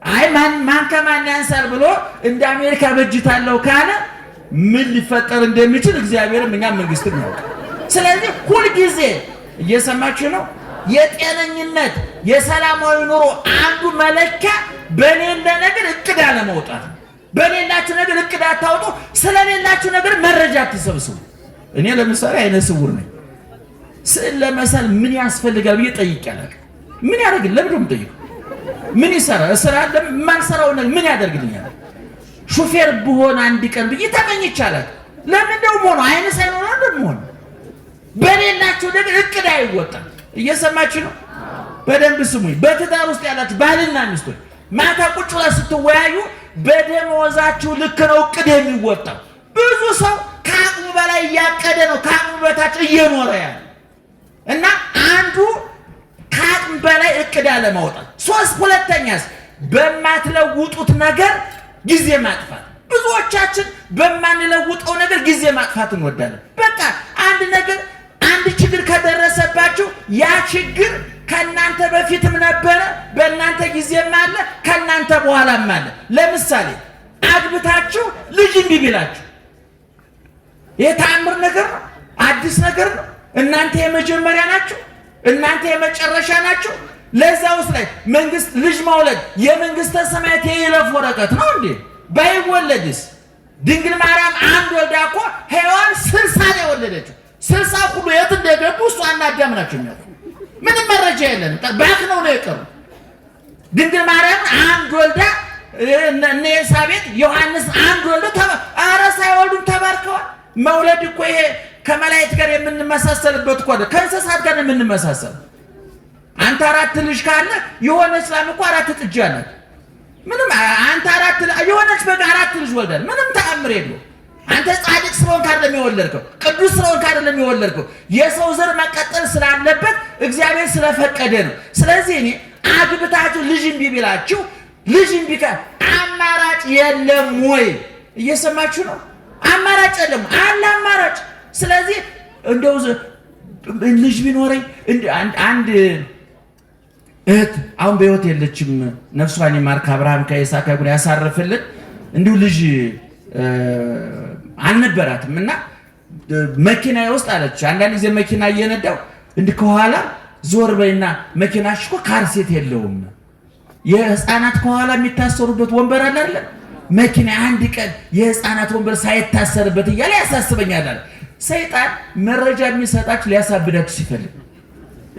አይ ማን ከማን ያንሳል ብሎ እንደ አሜሪካ በጅታለው ካለ ምን ሊፈጠር እንደሚችል እግዚአብሔርም እኛ መንግስትም ነው። ስለዚህ ሁሉ ጊዜ እየሰማችሁ ነው። የጤነኝነት የሰላማዊ ኑሮ አንዱ መለኪያ በሌለ ነገር እቅድ አለመውጣት። በሌላችሁ ነገር እቅድ አታውጡ። ስለሌላችሁ ነገር መረጃ አትሰብስቡ። እኔ ለምሳሌ አይነ ስውር ነኝ። ስዕል ለመሳል ምን ያስፈልጋል ብዬ ጠይቄያለሁ። ምን ያደርግልኝ? ለምን ነው የምጠይቀው? ምን ይሰራል? ስራ ለማንሰራው ነገር ምን ያደርግልኛል? ሹፌር ብሆን አንድ ቀን ብዬ ተመኝቻለሁ። ለምን ደው ሆኖ አይነ ሳይኖር ደግሞ ሆኖ በሌላችሁ ነገር እቅድ አይወጣም። እየሰማችሁ ነው? በደንብ ስሙኝ። በትዳር ውስጥ ያላችሁ ባልና ሚስቶች ማታ ቁጭ ብላችሁ ስትወያዩ በደሞዛችሁ ልክ ነው እቅድ የሚወጣው። ብዙ ሰው ከአቅሙ በላይ እያቀደ ነው ከአቅሙ በታች እየኖረ ያለ እና አንዱ ከአቅም በላይ እቅድ አለማውጣት። ሁለተኛስ በማትለውጡት ነገር ጊዜ ማጥፋት። ብዙዎቻችን በማንለውጠው ነገር ጊዜ ማጥፋት እንወዳለን። በቃ አንድ ችግር ከደረሰባችሁ ያ ችግር ከናንተ በፊትም ነበረ፣ በእናንተ ጊዜም አለ፣ ከናንተ በኋላም አለ። ለምሳሌ አግብታችሁ ልጅ እምቢ ቢላችሁ ይሄ ተአምር ነገር ነው፣ አዲስ ነገር ነው። እናንተ የመጀመሪያ ናችሁ፣ እናንተ የመጨረሻ ናችሁ። ለዛ ውስጥ ላይ መንግስት ልጅ መውለድ የመንግስተ ሰማያት የይለፍ ወረቀት ነው እንዴ? ባይወለድስ? ድንግል ማርያም አንድ ወልዳ እኮ ሔዋን 60 ነው የወለደችው። 60 ሁሉ የት እንደገቡ እሷና አዳም ናቸው የሚያውቁ። ምንም መረጃ የለንም። ባክ ነው የቀሩ። ድንግል ማርያም አንድ ወልዳ እነ ኤልሳቤጥ ዮሐንስ አንድ ወልዳ ኧረ ሳይወልዱም ተባርከዋል። መውለድ እኮ ይሄ ከመላእክት ጋር የምንመሳሰልበት እኮ ከእንስሳት ጋር የምንመሳሰል። አንተ 4 ልጅ ካለ የሆነች ላም እኮ 4 ጥጃ አላት። ምንም አንተ 4 የሆነች በግ 4 ልጅ ወልዳል። ምንም ተአምር የለውም። አንተ ጻድቅ ስለሆንክ አይደለም የወለድከው፣ ቅዱስ ስለሆንክ አይደለም የወለድከው። የሰው ዘር መቀጠል ስላለበት እግዚአብሔር ስለፈቀደ ነው። ስለዚህ እኔ አግብታችሁ ልጅ እምቢ ቢላችሁ ልጅ እምቢ አማራጭ የለም ወይ? እየሰማችሁ ነው? አማራጭ የለም አለ አማራጭ። ስለዚህ እንደው ልጅ ቢኖረኝ አንድ እህት አሁን በህይወት የለችም፣ ነፍሷን ይማር፣ ከአብርሃም ከይስሐቅ ጋር ያሳርፍልን። እንዲሁ ልጅ አልነበራትም እና መኪና ውስጥ አለች። አንዳንድ ጊዜ መኪና እየነዳው እንዲህ ከኋላ ዞር በይና መኪናሽ እኮ ካርሴት የለውም፣ የህፃናት ከኋላ የሚታሰሩበት ወንበር አለ አይደል? መኪና አንድ ቀን የህፃናት ወንበር ሳይታሰርበት እያለ ያሳስበኛል አለ። ሰይጣን መረጃ የሚሰጣችሁ ሊያሳብዳችሁ ሲፈልግ።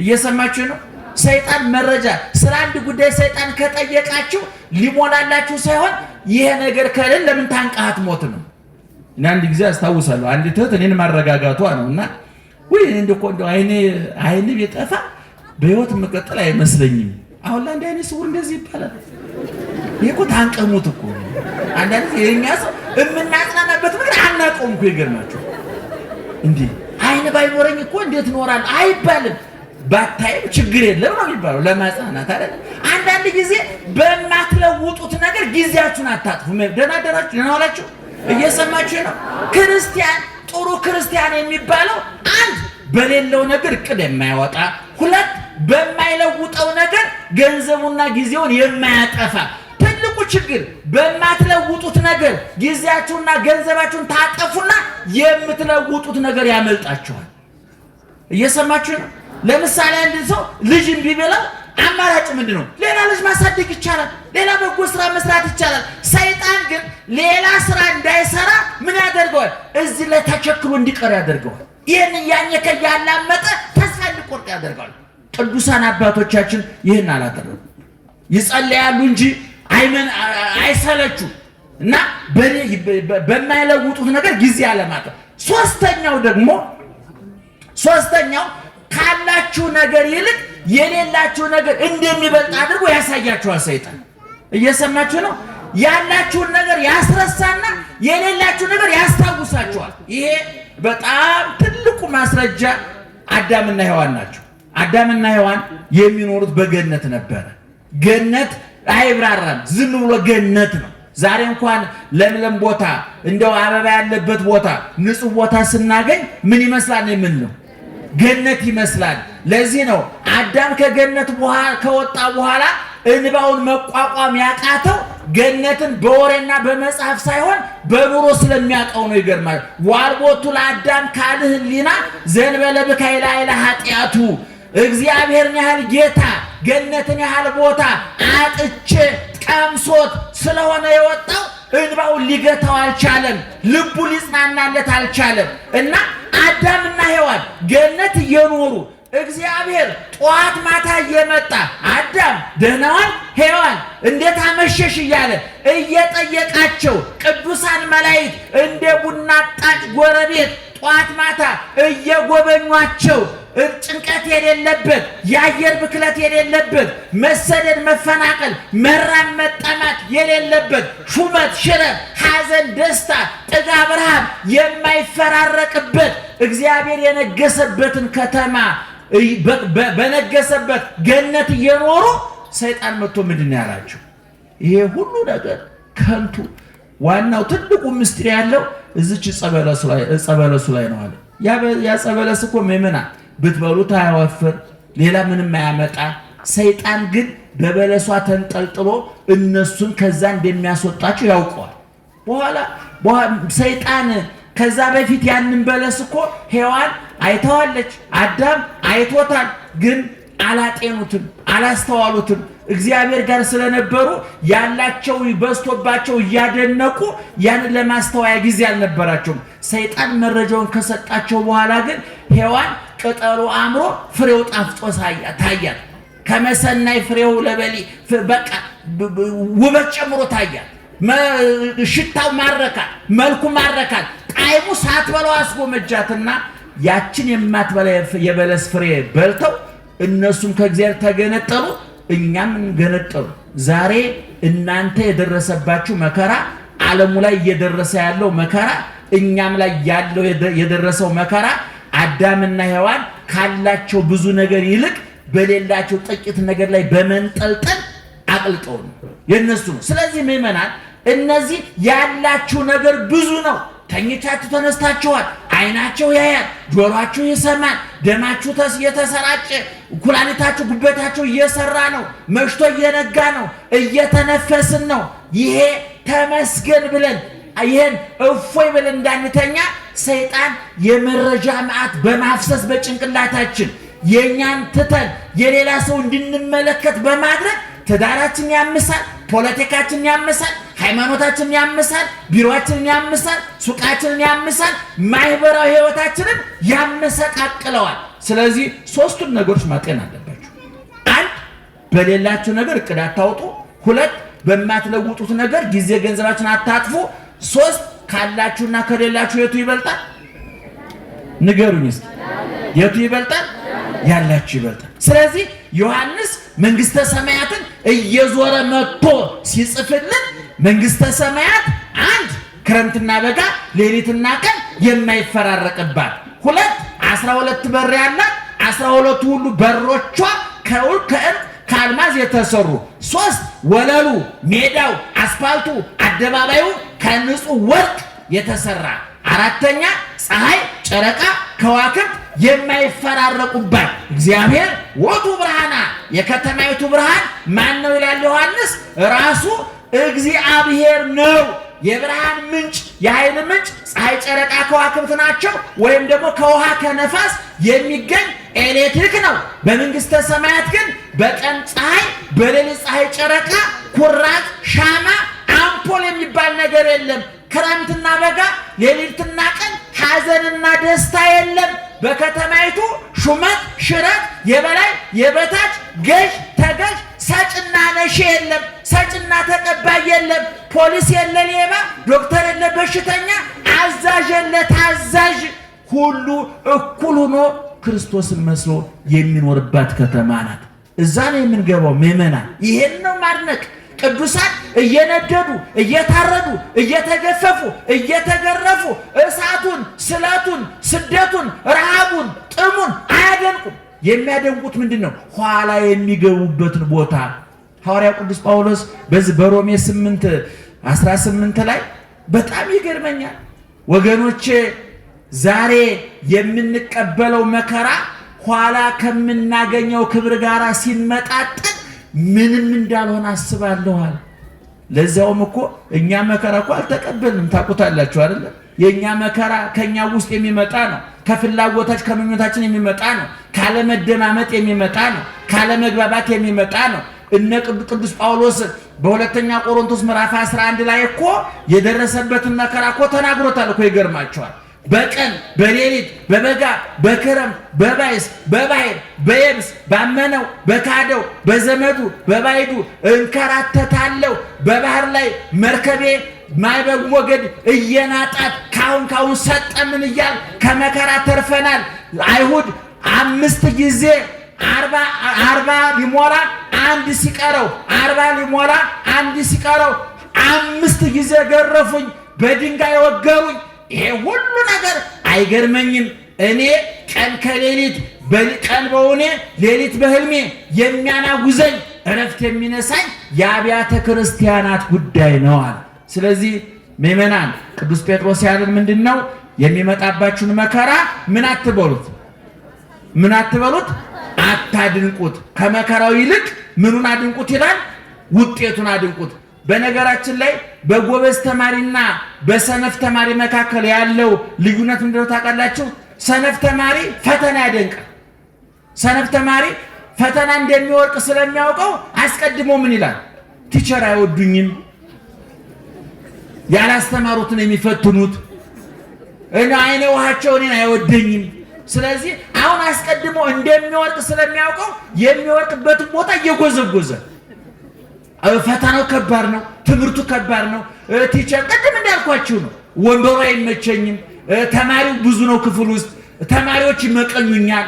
እየሰማችሁ ነው? ሰይጣን መረጃ ስለ አንድ ጉዳይ ሰይጣን ከጠየቃችሁ ሊሞላላችሁ ሳይሆን ይሄ ነገር ከሌለ ለምን ታንቃት ሞት ነው። እና አንድ ጊዜ አስታውሳለሁ አንዲት እህት እኔን ማረጋጋቷ ነውና ወይ እንደኮ አይኔ ቢጠፋ በህይወት መቀጠል አይመስለኝም። አሁን ለአንድ አይኔ ስውር እንደዚህ ይባላል። ይሄ እኮ ታንቀሙት እኮ አንዳንድ የኛ ሰው የምናጽናናበት ነገር አናውቀውም እኮ። ይገርማችሁ እንዴ አይን ባይኖረኝ እኮ እንዴት እኖራለሁ አይባልም። ባታይም ችግር የለም ነው የሚባለው ለማጽናናት አይደል? አንዳንድ አንዳንድ ጊዜ በማትለውጡት ነገር ጊዜያችሁን አታጥፉ። ደህና አደራችሁ፣ ደህና ዋላችሁ፣ እየሰማችሁ ነው። ክርስቲያን ጥሩ ክርስቲያን የሚባለው አንድ በሌለው ነገር እቅድ የማያወጣ፣ ሁለት በማይለውጠው ነገር ገንዘቡና ጊዜውን የማያጠፋ። ትልቁ ችግር በማትለውጡት ነገር ጊዜያችሁና ገንዘባችሁን ታጠፉና የምትለውጡት ነገር ያመልጣችኋል። እየሰማችሁ ነው። ለምሳሌ አንድ ሰው ልጅ እምቢ ቢለው አማራጭ ምንድነው? ሌላ ልጅ ማሳደግ ይቻላል፣ ሌላ በጎ ስራ መስራት ይቻላል። ሰይጣን ግን ሌላ ስራ እንዳይሰራ ምን ያደርገዋል? እዚህ ላይ ተቸክሎ እንዲቀር ያደርገዋል። ይህን እያኘከ ያላመጠ ተስፋ እንዲቆርጥ ያደርገዋል። ቅዱሳን አባቶቻችን ይህን አላደረጉ። ይጸልያሉ እንጂ አይሰለቹ እና በማይለውጡት ነገር ጊዜ አለማጠፍ። ሶስተኛው ካላችሁ ነገር ይልቅ የሌላችሁ ነገር እንደሚበልጥ አድርጎ ያሳያችኋል ሰይጣን። እየሰማችሁ ነው። ያላችሁን ነገር ያስረሳና የሌላችሁ ነገር ያስታውሳችኋል። ይሄ በጣም ትልቁ ማስረጃ አዳምና ሔዋን ናቸው። አዳምና ሔዋን የሚኖሩት በገነት ነበረ። ገነት አይብራራም፣ ዝም ብሎ ገነት ነው። ዛሬ እንኳን ለምለም ቦታ እንደው አበባ ያለበት ቦታ ንጹህ ቦታ ስናገኝ ምን ይመስላል የምንለው? ገነት ይመስላል። ለዚህ ነው አዳም ከገነት ከወጣ በኋላ እንባውን መቋቋም ያቃተው ገነትን በወሬና በመጽሐፍ ሳይሆን በኑሮ ስለሚያውቀው ነው። ይገርማል። ዋልቦቱ ለአዳም ካልህ ሊና ዘንበለ በካይላ አይላ ኃጢአቱ እግዚአብሔርን ያህል ጌታ ገነትን ያህል ቦታ አጥቼ ቀምሶት ስለሆነ የወጣው እንባውን ሊገታው አልቻለም፣ ልቡ ሊጽናናለት አልቻለም። እና አዳምና ሔዋን ገነት እየኖሩ እግዚአብሔር ጠዋት ማታ እየመጣ አዳም ደህና ዋል፣ ሔዋን እንዴት አመሸሽ እያለ እየጠየቃቸው ቅዱሳን መላእክት እንደ ቡና ጣጭ ጎረቤት ጠዋት ማታ እየጎበኟቸው ጭንቀት የሌለበት የአየር ብክለት የሌለበት መሰደድ መፈናቀል መራም መጠማት የሌለበት ሹመት ሽረት ሐዘን ደስታ ጥጋብ ረሃብ የማይፈራረቅበት እግዚአብሔር የነገሰበትን ከተማ በነገሰበት ገነት እየኖሩ ሰይጣን መጥቶ ምንድን ያላቸው? ይሄ ሁሉ ነገር ከንቱ። ዋናው ትልቁ ምስጢር ያለው እዚች ጸበለሱ ላይ ነው አለ። ያ ጸበለስ እኮ ምእመና ብትበሉት አያወፍር፣ ሌላ ምንም አያመጣ። ሰይጣን ግን በበለሷ ተንጠልጥሎ እነሱን ከዛ እንደሚያስወጣቸው ያውቀዋል። በኋላ ሰይጣን ከዛ በፊት ያንን በለስ እኮ ሔዋን አይተዋለች፣ አዳም አይቶታል። ግን አላጤኑትም፣ አላስተዋሉትም። እግዚአብሔር ጋር ስለነበሩ ያላቸው በስቶባቸው እያደነቁ ያንን ለማስተዋያ ጊዜ አልነበራቸውም። ሰይጣን መረጃውን ከሰጣቸው በኋላ ግን ሔዋን ቅጠሉ አምሮ ፍሬው ጣፍጦ ታያል። ከመሰናይ ፍሬው ለበሊ በቃ ውበት ጨምሮ ታያል። ሽታው ማረካል፣ መልኩ ማረካል። ጣዕሙ ሳትበላው አስጎመጃትና ያችን የማትበላ የበለስ ፍሬ በልተው እነሱም ከእግዚአብሔር ተገነጠሉ፣ እኛም እንገነጠሉ። ዛሬ እናንተ የደረሰባችሁ መከራ፣ ዓለሙ ላይ እየደረሰ ያለው መከራ፣ እኛም ላይ ያለው የደረሰው መከራ አዳምና ሔዋን ካላቸው ብዙ ነገር ይልቅ በሌላቸው ጥቂት ነገር ላይ በመንጠልጠል አቅልጠው ነው የነሱ ነው። ስለዚህ ምእመናን እነዚህ ያላችሁ ነገር ብዙ ነው። ተኝታችሁ ተነስታችኋል። አይናቸው ያያል፣ ጆሮአችሁ ይሰማል፣ ደማችሁ እየተሰራጨ ኩላሊታችሁ ጉበታችሁ እየሰራ ነው። መሽቶ እየነጋ ነው፣ እየተነፈስን ነው። ይሄ ተመስገን ብለን ይሄን እፎይ ብለን እንዳንተኛ ሰይጣን የመረጃ መዓት በማፍሰስ በጭንቅላታችን የኛን ትተን የሌላ ሰው እንድንመለከት በማድረግ ትዳራችን ያምሳል፣ ፖለቲካችን ያምሳል፣ ሃይማኖታችን ያምሳል፣ ቢሮአችንን ያምሳል፣ ሱቃችንን ያምሳል፣ ማህበራዊ ህይወታችንን ያመሰቃቅለዋል። ስለዚህ ሶስቱን ነገሮች ማጤን አለባችሁ። አንድ በሌላችሁ ነገር እቅድ አታውጡ። ሁለት በማትለውጡት ነገር ጊዜ ገንዘባችሁን አታጥፉ። ሶስት ካላችሁና ከሌላችሁ የቱ ይበልጣል? ንገሩኝ እስኪ። የቱ ይበልጣል? ያላችሁ ይበልጣል። ስለዚህ ዮሐንስ መንግስተ ሰማያትን እየዞረ መጥቶ ሲጽፍልን መንግስተ ሰማያት አንድ ክረምትና በጋ ሌሊትና ቀን የማይፈራረቅባት፣ ሁለት 12 በር ያላት 12 ሁሉ በሮቿ ከዕንቁ ከአልማዝ የተሰሩ 3 ወለሉ፣ ሜዳው፣ አስፋልቱ፣ አደባባዩ ከንጹህ ወርቅ የተሰራ 4ኛ ፀሐይ፣ ጨረቃ፣ ከዋክብት የማይፈራረቁባት እግዚአብሔር ወቱ ብርሃና የከተማይቱ ብርሃን ማን ነው ይላል ዮሐንስ? ራሱ እግዚአብሔር ነው። የብርሃን ምንጭ የኃይል ምንጭ ፀሐይ፣ ጨረቃ፣ ከዋክብት ናቸው። ወይም ደግሞ ከውሃ ከነፋስ የሚገኝ ኤሌክትሪክ ነው። በመንግስተ ሰማያት ግን በቀን ፀሐይ፣ በሌሊት ፀሐይ፣ ጨረቃ፣ ኩራዝ፣ ሻማ፣ አምፖል የሚባል ነገር የለም። ክረምትና በጋ፣ ሌሊትና ቀን፣ ሐዘንና ደስታ የለም። በከተማይቱ ሹመት፣ ሽረት፣ የበላይ የበታች፣ ገዥ ተገዥ፣ ሰጭና ነሺ የለም። ሰጭና ተቀባይ የለም። ፖሊስ የለ ሌባ፣ ዶክተር የለ በሽተኛ፣ አዛዥ የለ ታዛዥ፣ ሁሉ እኩል ሆኖ ክርስቶስን መስሎ የሚኖርባት ከተማ ናት። እዛ ነው የምንገባው ምእመናን። ይሄን ነው ማድነቅ። ቅዱሳን እየነደዱ እየታረዱ እየተገፈፉ እየተገረፉ እሳቱን፣ ስለቱን፣ ስደቱን፣ ረሃቡን፣ ጥሙን አያደንቁም። የሚያደንቁት ምንድን ነው? ኋላ የሚገቡበትን ቦታ። ሐዋርያው ቅዱስ ጳውሎስ በዚህ በሮሜ 8:18 ላይ በጣም ይገርመኛል። ወገኖቼ ዛሬ የምንቀበለው መከራ ኋላ ከምናገኘው ክብር ጋር ሲመጣጠን ምንም እንዳልሆነ አስባለኋል። ለዛውም እኮ እኛ መከራ እኮ አልተቀበልንም። ታውቁታላችሁ አይደለ? የኛ መከራ ከኛ ውስጥ የሚመጣ ነው። ከፍላጎታችን ከምኞታችን የሚመጣ ነው። ካለመደማመጥ የሚመጣ ነው። ካለመግባባት የሚመጣ ነው። እነ ቅዱስ ጳውሎስ በሁለተኛ ቆሮንቶስ ምዕራፍ 11 ላይ እኮ የደረሰበትን መከራ እኮ ተናግሮታል እኮ። ይገርማቸዋል። በቀን በሌሊት በበጋ በክረምት በባይስ በባህር በየብስ ባመነው በካደው በዘመዱ በባይዱ እንከራተታለሁ። በባህር ላይ መርከቤ ማዕበል ሞገድ እየናጣት ካሁን ሰጠምን እያል ከመከራ ተርፈናል። አይሁድ 5 ጊዜ 40 ሊሞላ 1 ሲቀረው 40 ሊሞላ 1 ሲቀረው 5 ጊዜ ገረፉኝ፣ በድንጋይ ወገሩኝ። ይሄ ሁሉ ነገር አይገርመኝም። እኔ ቀን ከሌሊት ቀን በውኔ ሌሊት በህልሜ የሚያናጉዘኝ እረፍት የሚነሳኝ የአብያተ ክርስቲያናት ጉዳይ ነው አለ። ስለዚህ ምእመናን ቅዱስ ጴጥሮስ ያለን ምንድን ነው? የሚመጣባችሁን መከራ ምን አትበሉት? ምን አትበሉት? አታድንቁት። ከመከራው ይልቅ ምኑን አድንቁት ይላል? ውጤቱን አድንቁት። በነገራችን ላይ በጎበዝ ተማሪና በሰነፍ ተማሪ መካከል ያለው ልዩነት ምንድነው ታውቃላችሁ? ሰነፍ ተማሪ ፈተና ያደንቃል። ሰነፍ ተማሪ ፈተና እንደሚወርቅ ስለሚያውቀው አስቀድሞ ምን ይላል? ቲቸር አይወዱኝም፣ ያላስተማሩትን የሚፈትኑት እና አይነ ውሃቸው እኔን አይወደኝም። ስለዚህ አሁን አስቀድሞ እንደሚወርቅ ስለሚያውቀው የሚወርቅበትን ቦታ እየጎዘጎዘ ፈተናው ከባድ ነው፣ ትምህርቱ ከባድ ነው። ቲቸር ቅድም እንዳልኳችሁ ነው። ወንበሩ አይመቸኝም፣ ተማሪው ብዙ ነው ክፍል ውስጥ፣ ተማሪዎች ይመቀኙኛል፣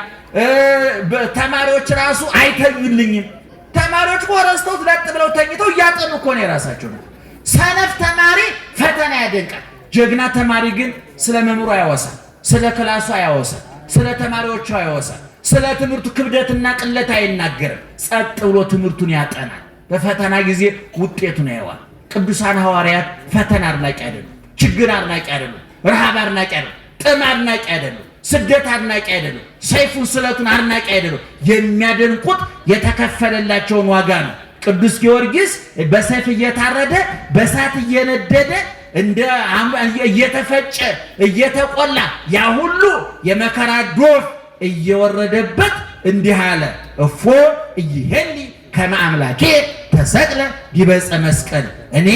ተማሪዎች ራሱ አይተኙልኝም። ተማሪዎች ወረስተው ለጥ ብለው ተኝተው እያጠኑ እኮ ነው የራሳቸው ነው። ሰነፍ ተማሪ ፈተና ያደንቃል። ጀግና ተማሪ ግን ስለ መምህሩ አያወሳም፣ ስለ ክላሱ አያወሳም፣ ስለ ተማሪዎቹ አያወሳም፣ ስለ ትምህርቱ ክብደትና ቅለት አይናገርም። ጸጥ ብሎ ትምህርቱን ያጠናል። በፈተና ጊዜ ውጤቱን ያየዋል። ቅዱሳን ሐዋርያት ፈተና አድናቂ አይደሉም፣ ችግር አድናቂ አይደሉም፣ ረሃብ አድናቂ አይደሉም፣ ጥም አድናቂ አይደሉም፣ ስደት አድናቂ አይደሉም፣ ሰይፉን ስለቱን አድናቂ አይደሉም። የሚያደንቁት የተከፈለላቸውን ዋጋ ነው። ቅዱስ ጊዮርጊስ በሰይፍ እየታረደ በእሳት እየነደደ እንደ እየተፈጨ እየተቆላ ያ ሁሉ የመከራ ዶፍ እየወረደበት እንዲህ አለ፣ እፎ እይሄሊ ከመ አምላኬ ተሰቅለ ዲበ ዕፀ መስቀል። እኔ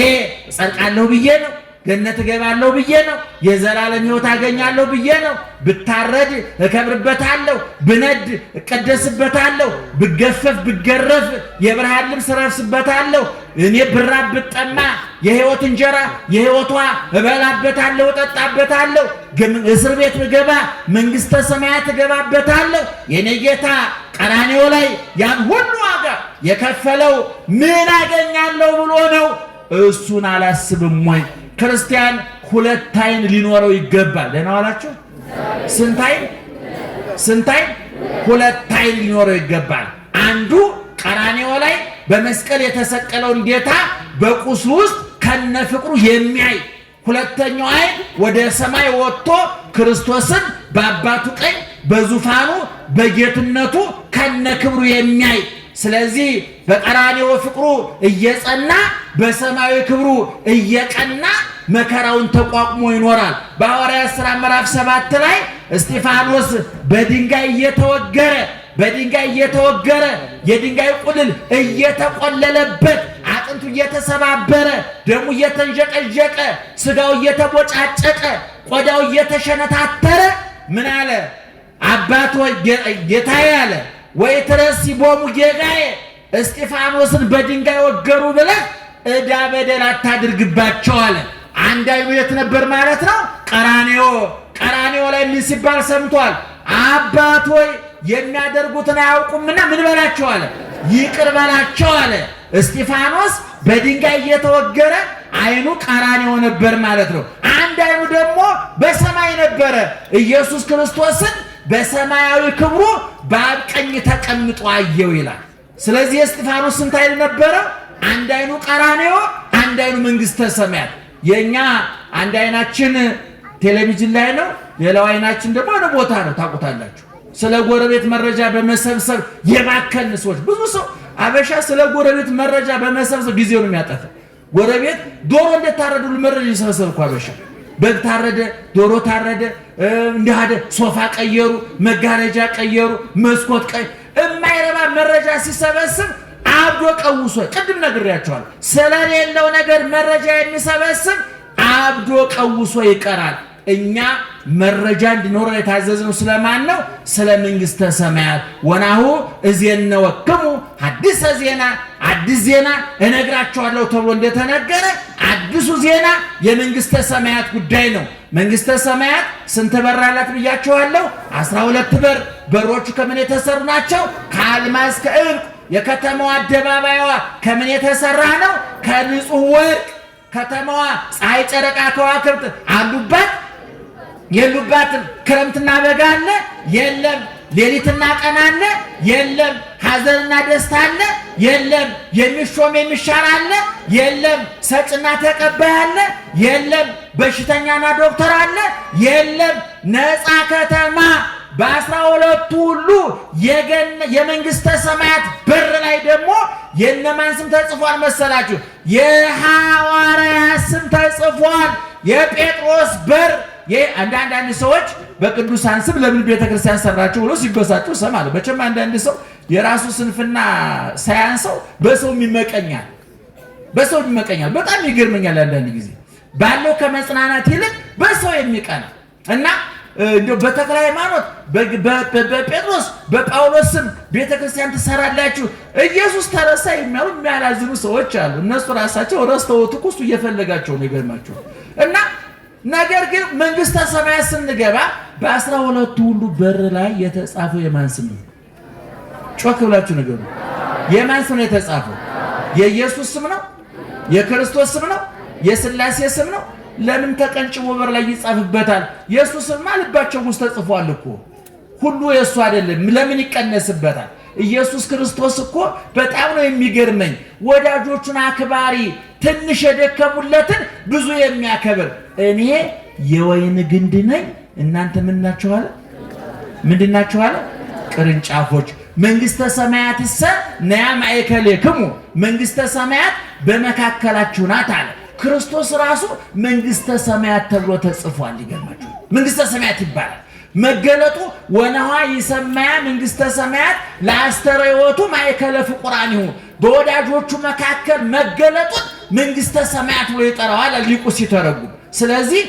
እጸድቃለሁ ብዬ ነው፣ ገነት እገባለሁ ብዬ ነው፣ የዘላለም ሕይወት አገኛለሁ ብዬ ነው። ብታረድ እከብርበታለሁ፣ ብነድ እቀደስበታለሁ፣ ብገፈፍ ብገረፍ የብርሃን ልብስ እለብስበታለሁ። እኔ ብራብ ብጠማ የሕይወት እንጀራ የሕይወቷ እበላበታለሁ፣ እጠጣበታለሁ። እስር ቤት ብገባ መንግሥተ ሰማያት እገባበታለሁ። የኔ ጌታ ቀራንዮ ላይ ያን ሁሉ ዋጋ የከፈለው ምን አገኛለሁ ብሎ ነው? እሱን አላስብም ወይ? ክርስቲያን 2 ዓይን ሊኖረው ይገባል። ደህና ዋላችሁ? ስንት ዓይን? 2 ዓይን ሊኖረው ይገባል። አንዱ ቀራንዮ ላይ በመስቀል የተሰቀለውን ጌታ በቁስሉ ውስጥ ከነ ፍቅሩ የሚያይ ሁለተኛው ዓይን ወደ ሰማይ ወጥቶ ክርስቶስን በአባቱ ቀኝ በዙፋኑ በጌትነቱ ከነ ክብሩ የሚያይ ስለዚህ በቀራንዮ ፍቅሩ እየጸና በሰማያዊ ክብሩ እየቀና መከራውን ተቋቁሞ ይኖራል። በሐዋርያት ሥራ ምዕራፍ 7 ላይ እስጢፋኖስ በድንጋይ እየተወገረ የድንጋይ ቁልል እየተቆለለበት አጥንቱ እየተሰባበረ ደሙ እየተንዠቀዠቀ ስጋው እየተቦጫጨቀ ቆዳው እየተሸነታተረ ምን አለ? አባት ሆይ ጌታዬ አለ ወይ ትረሲቦሙ ጌጋዬ እስጢፋኖስን በድንጋይ ወገሩ ብለህ ዕዳ በደል አታድርግባቸው አለ። አንድ ዓይኑ የት ነበር ማለት ነው? ቀራንዮ ላይ ምን ሲባል ሰምቷል? አባት ሆይ የሚያደርጉትን አያውቁምና ምን በላቸው አለ? ይቅር በላቸው አለ። እስጢፋኖስ በድንጋይ እየተወገረ ዓይኑ ቀራንዮ ነበር ማለት ነው። አንድ ዓይኑ ደግሞ በሰማይ ነበረ። ኢየሱስ ክርስቶስን በሰማያዊ ክብሩ በአብ ቀኝ ተቀምጦ አየው ይላል። ስለዚህ እስጢፋኖስ ስንት ዓይን ነበረ? አንድ ዓይኑ ቀራንዮ፣ አንድ ዓይኑ መንግሥተ ሰማያት። የኛ አንድ ዓይናችን ቴሌቪዥን ላይ ነው፣ ሌላው ዓይናችን ደግሞ ወደ ቦታ ነው። ታውቁታላችሁ። ስለ ጎረቤት መረጃ በመሰብሰብ የባከን ሰዎች ብዙ ሰው አበሻ ስለ ጎረቤት መረጃ በመሰብሰብ ጊዜውን የሚያጠፋ ጎረቤት ዶሮ እንደታረዱ መረጃ ይሰበሰብ እኮ አበሻ በግ ታረደ፣ ዶሮ ታረደ፣ እንዲያደ ሶፋ ቀየሩ፣ መጋረጃ ቀየሩ፣ መስኮት የማይረባ መረጃ ሲሰበስብ አብዶ ቀውሶ ቅድም ነግሬያቸዋል። ስለሌለው ነገር መረጃ የሚሰበስብ አብዶ ቀውሶ ይቀራል። እኛ መረጃ እንዲኖር የታዘዝነው ስለማን ነው? ስለ መንግሥተ ሰማያት። ወናሁ እዜነወክሙ ሐዲሰ ዜና፣ አዲስ ዜና እነግራቸዋለሁ ተብሎ እንደተነገረ አዲሱ ዜና የመንግሥተ ሰማያት ጉዳይ ነው። መንግሥተ ሰማያት ስንት በር አላት ብያቸዋለሁ? 12 በር። በሮቹ ከምን የተሰሩ ናቸው? ከአልማዝ ከዕንቁ። የከተማዋ አደባባይዋ ከምን የተሰራ ነው? ከንጹህ ወርቅ። ከተማዋ ፀሐይ፣ ጨረቃ፣ ከዋክብት አሉባት የሉባትም? ክረምትና በጋ አለ የለም? ሌሊትና ቀን አለ የለም? ሐዘንና ደስታ አለ የለም? የሚሾም የሚሻር አለ የለም? ሰጭና ተቀባይ አለ የለም? በሽተኛና ዶክተር አለ የለም? ነፃ ከተማ በ12 ሁሉ የመንግሥተ ሰማያት በር ላይ ደግሞ የነማን ስም ተጽፏል መሰላችሁ? የሐዋርያት ስም ተጽፏል። የጴጥሮስ በር። አንዳንድ ሰዎች በቅዱሳን ስም ለምን ቤተክርስቲያን ሰራችሁ ብሎ ሲበሳጩ ሰማለሁ። መቼም አንዳንድ ሰው የራሱ ስንፍና ሳያንሰው በሰው ይመቀኛል። በጣም ይገርመኛል። አንዳንድ ጊዜ ባለው ከመጽናናት ይልቅ በሰው የሚቀና እና እንደው በተክለ ሃይማኖት በጴጥሮስ በጳውሎስ ስም ቤተክርስቲያን ትሰራላችሁ ኢየሱስ ተረሳ የሚያሉ የሚያላዝኑ ሰዎች አሉ። እነሱ ራሳቸው ረስተውት እኮ እሱ እየፈለጋቸው ነው። ይገርማቸው እና ነገር ግን መንግሥተ ሰማያት ስንገባ በ12 ሁሉ በር ላይ የተጻፈው የማን ስም ነው? ጮክ ብላችሁ ነገሩ። የማን ስም ነው የተጻፈው? የኢየሱስ ስም ነው? የክርስቶስ ስም ነው? የሥላሴ ስም ነው? ለምን ተቀንጭቦ በር ላይ ይጻፍበታል? ኢየሱስ ስም ልባቸው ውስጥ ተጽፏል እኮ። ሁሉ የሱ አይደለም፣ ለምን ይቀነስበታል? ኢየሱስ ክርስቶስ እኮ በጣም ነው የሚገርመኝ። ወዳጆቹን አክባሪ፣ ትንሽ የደከሙለትን ብዙ የሚያከብር። እኔ የወይን ግንድ ነኝ፣ እናንተ ምን ናችሁ አለ? ምንድን ናችሁ አለ? ቅርንጫፎች። መንግሥተ ሰማያት ነያ ማእከሌክሙ፣ መንግሥተ ሰማያት በመካከላችሁ ናት አለ። ክርስቶስ ራሱ መንግሥተ ሰማያት ተብሎ ተጽፏል። ይገርማችሁ፣ መንግሥተ ሰማያት ይባላል። መገለጡ ወነዋ ይሰማያ መንግሥተ ሰማያት ለአስተርእዮቱ ማእከለ ፍቁራኒሁ፣ በወዳጆቹ መካከል መገለጡን መንግሥተ ሰማያት ብሎ ይጠራዋል ሊቁ ሲተረጉም። ስለዚህ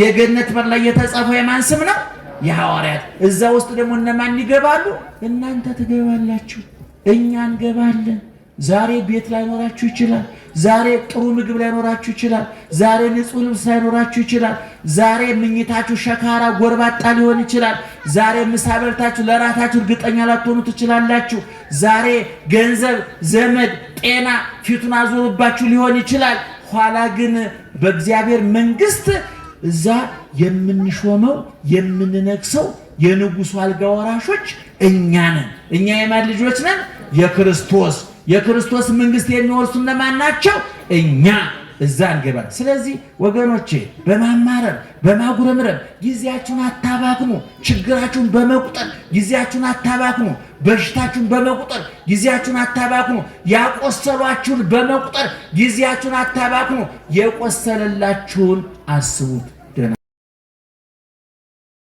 የገነት በር ላይ የተጻፈው የማን ስም ነው? የሐዋርያት። እዛ ውስጥ ደግሞ እነማን ይገባሉ? እናንተ ትገባላችሁ፣ እኛ እንገባለን። ዛሬ ቤት ላይኖራችሁ ይችላል። ዛሬ ጥሩ ምግብ ላይኖራችሁ ይችላል። ዛሬ ንጹህ ልብስ ላይኖራችሁ ይችላል። ዛሬ ምኝታችሁ ሸካራ ጎርባጣ ሊሆን ይችላል። ዛሬ ምሳ በልታችሁ ለራታችሁ እርግጠኛ ላትሆኑ ትችላላችሁ። ዛሬ ገንዘብ፣ ዘመድ፣ ጤና ፊቱን አዞርባችሁ ሊሆን ይችላል። ኋላ ግን በእግዚአብሔር መንግሥት እዛ የምንሾመው የምንነግሰው የንጉሡ አልጋ ወራሾች እኛ ነን። እኛ የማን ልጆች ነን? የክርስቶስ። የክርስቶስ መንግስት የሚወርሱ እነማን ናቸው? እኛ እዛ እንገባል። ስለዚህ ወገኖቼ በማማረር በማጉረምረም ጊዜያችሁን አታባክኑ። ችግራችሁን በመቁጠር ጊዜያችሁን አታባክኑ። በሽታችሁን በመቁጠር ጊዜያችሁን አታባክኑ። ያቆሰሏችሁን በመቁጠር ጊዜያችሁን አታባክኑ። የቆሰለላችሁን አስቡት።